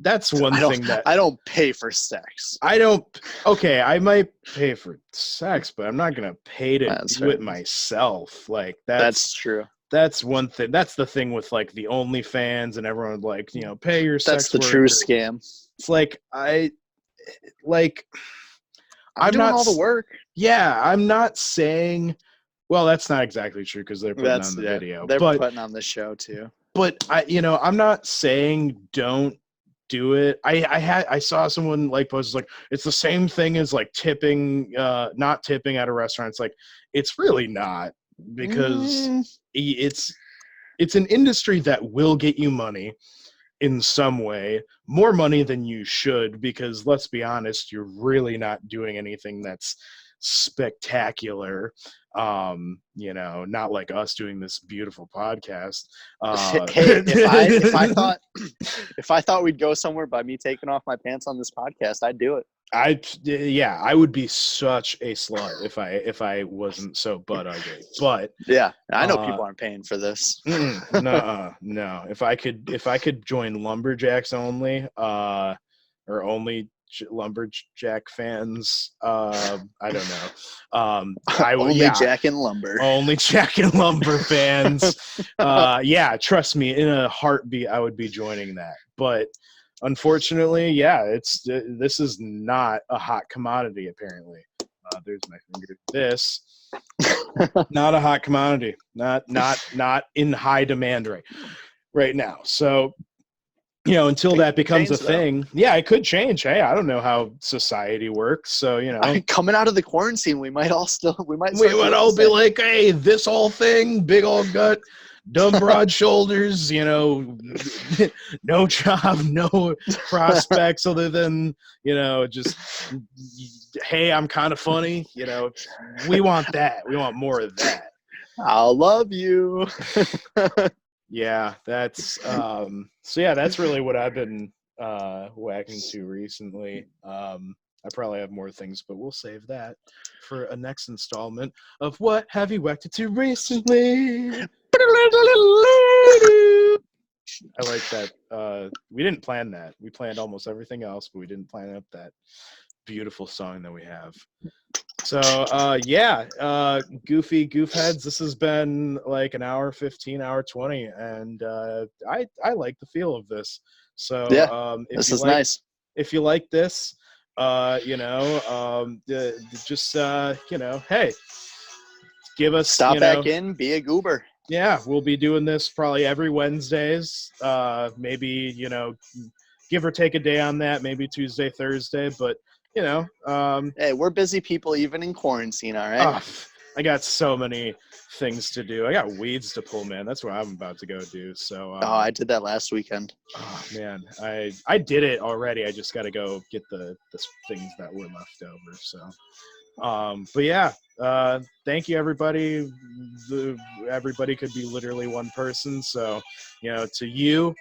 [SPEAKER 1] that's one thing that
[SPEAKER 2] I don't pay for sex.
[SPEAKER 1] Okay, I might pay for sex, but I'm not gonna pay to do it myself. Like
[SPEAKER 2] that's true.
[SPEAKER 1] That's one thing. That's the thing with like the OnlyFans and everyone like, you know, pay your sex.
[SPEAKER 2] That's the true scam.
[SPEAKER 1] It's like I'm
[SPEAKER 2] doing all the work.
[SPEAKER 1] Yeah, I'm not saying. Well, that's not exactly true because they're putting on the video.
[SPEAKER 2] They're putting on the show too.
[SPEAKER 1] But I'm not saying don't do it. I saw someone like post like it's the same thing as like tipping, not tipping at a restaurant. It's like it's really not, because it's an industry that will get you money, in some way, more money than you should, because let's be honest, you're really not doing anything that's spectacular. Not like us doing this beautiful podcast.
[SPEAKER 2] Hey, if I thought we'd go somewhere by me taking off my pants on this podcast, I'd do it.
[SPEAKER 1] I would be such a slut if I wasn't so butt ugly. But
[SPEAKER 2] yeah, I know people aren't paying for this.
[SPEAKER 1] No. If I could join lumberjacks only, or only lumberjack fans, I don't know.
[SPEAKER 2] Jack and Lumber.
[SPEAKER 1] Only Jack and Lumber fans. Trust me, in a heartbeat, I would be joining that. But unfortunately, this is not a hot commodity. Apparently, there's my finger. This not a hot commodity. Not in high demand right now. So, until that becomes a thing, it could change. Hey, I don't know how society works. So,
[SPEAKER 2] coming out of the quarantine, we might all
[SPEAKER 1] be like, hey, this whole thing, big old gut, dumb broad shoulders, no job, no prospects other than, just, hey, I'm kind of funny. We want that. We want more of that.
[SPEAKER 2] I'll love you.
[SPEAKER 1] Yeah, that's that's really what I've been whacking to recently. I probably have more things, but we'll save that for a next installment of What Have You Whacked It To Recently? I like that. We didn't plan that. We planned almost everything else, but we didn't plan up that beautiful song that we have. So, Goofy Goof Heads, this has been like an hour 15, hour 20, and I like the feel of this. So,
[SPEAKER 2] this is nice.
[SPEAKER 1] If you like this, hey, give us,
[SPEAKER 2] stop back in, be a goober.
[SPEAKER 1] Yeah, we'll be doing this probably every Wednesdays. Maybe, give or take a day on that, maybe Tuesday, Thursday, but
[SPEAKER 2] hey, we're busy people even in quarantine, all right?
[SPEAKER 1] I got so many things to do. I got weeds to pull, man. That's what I'm about to go do. So
[SPEAKER 2] I did that last weekend.
[SPEAKER 1] Oh man, I did it already. I just got to go get the things that were left over. So but thank you everybody. Everybody could be literally one person. So, to you,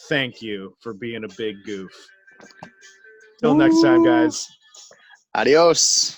[SPEAKER 1] thank you for being a big goof. Till next time, guys.
[SPEAKER 2] Adios.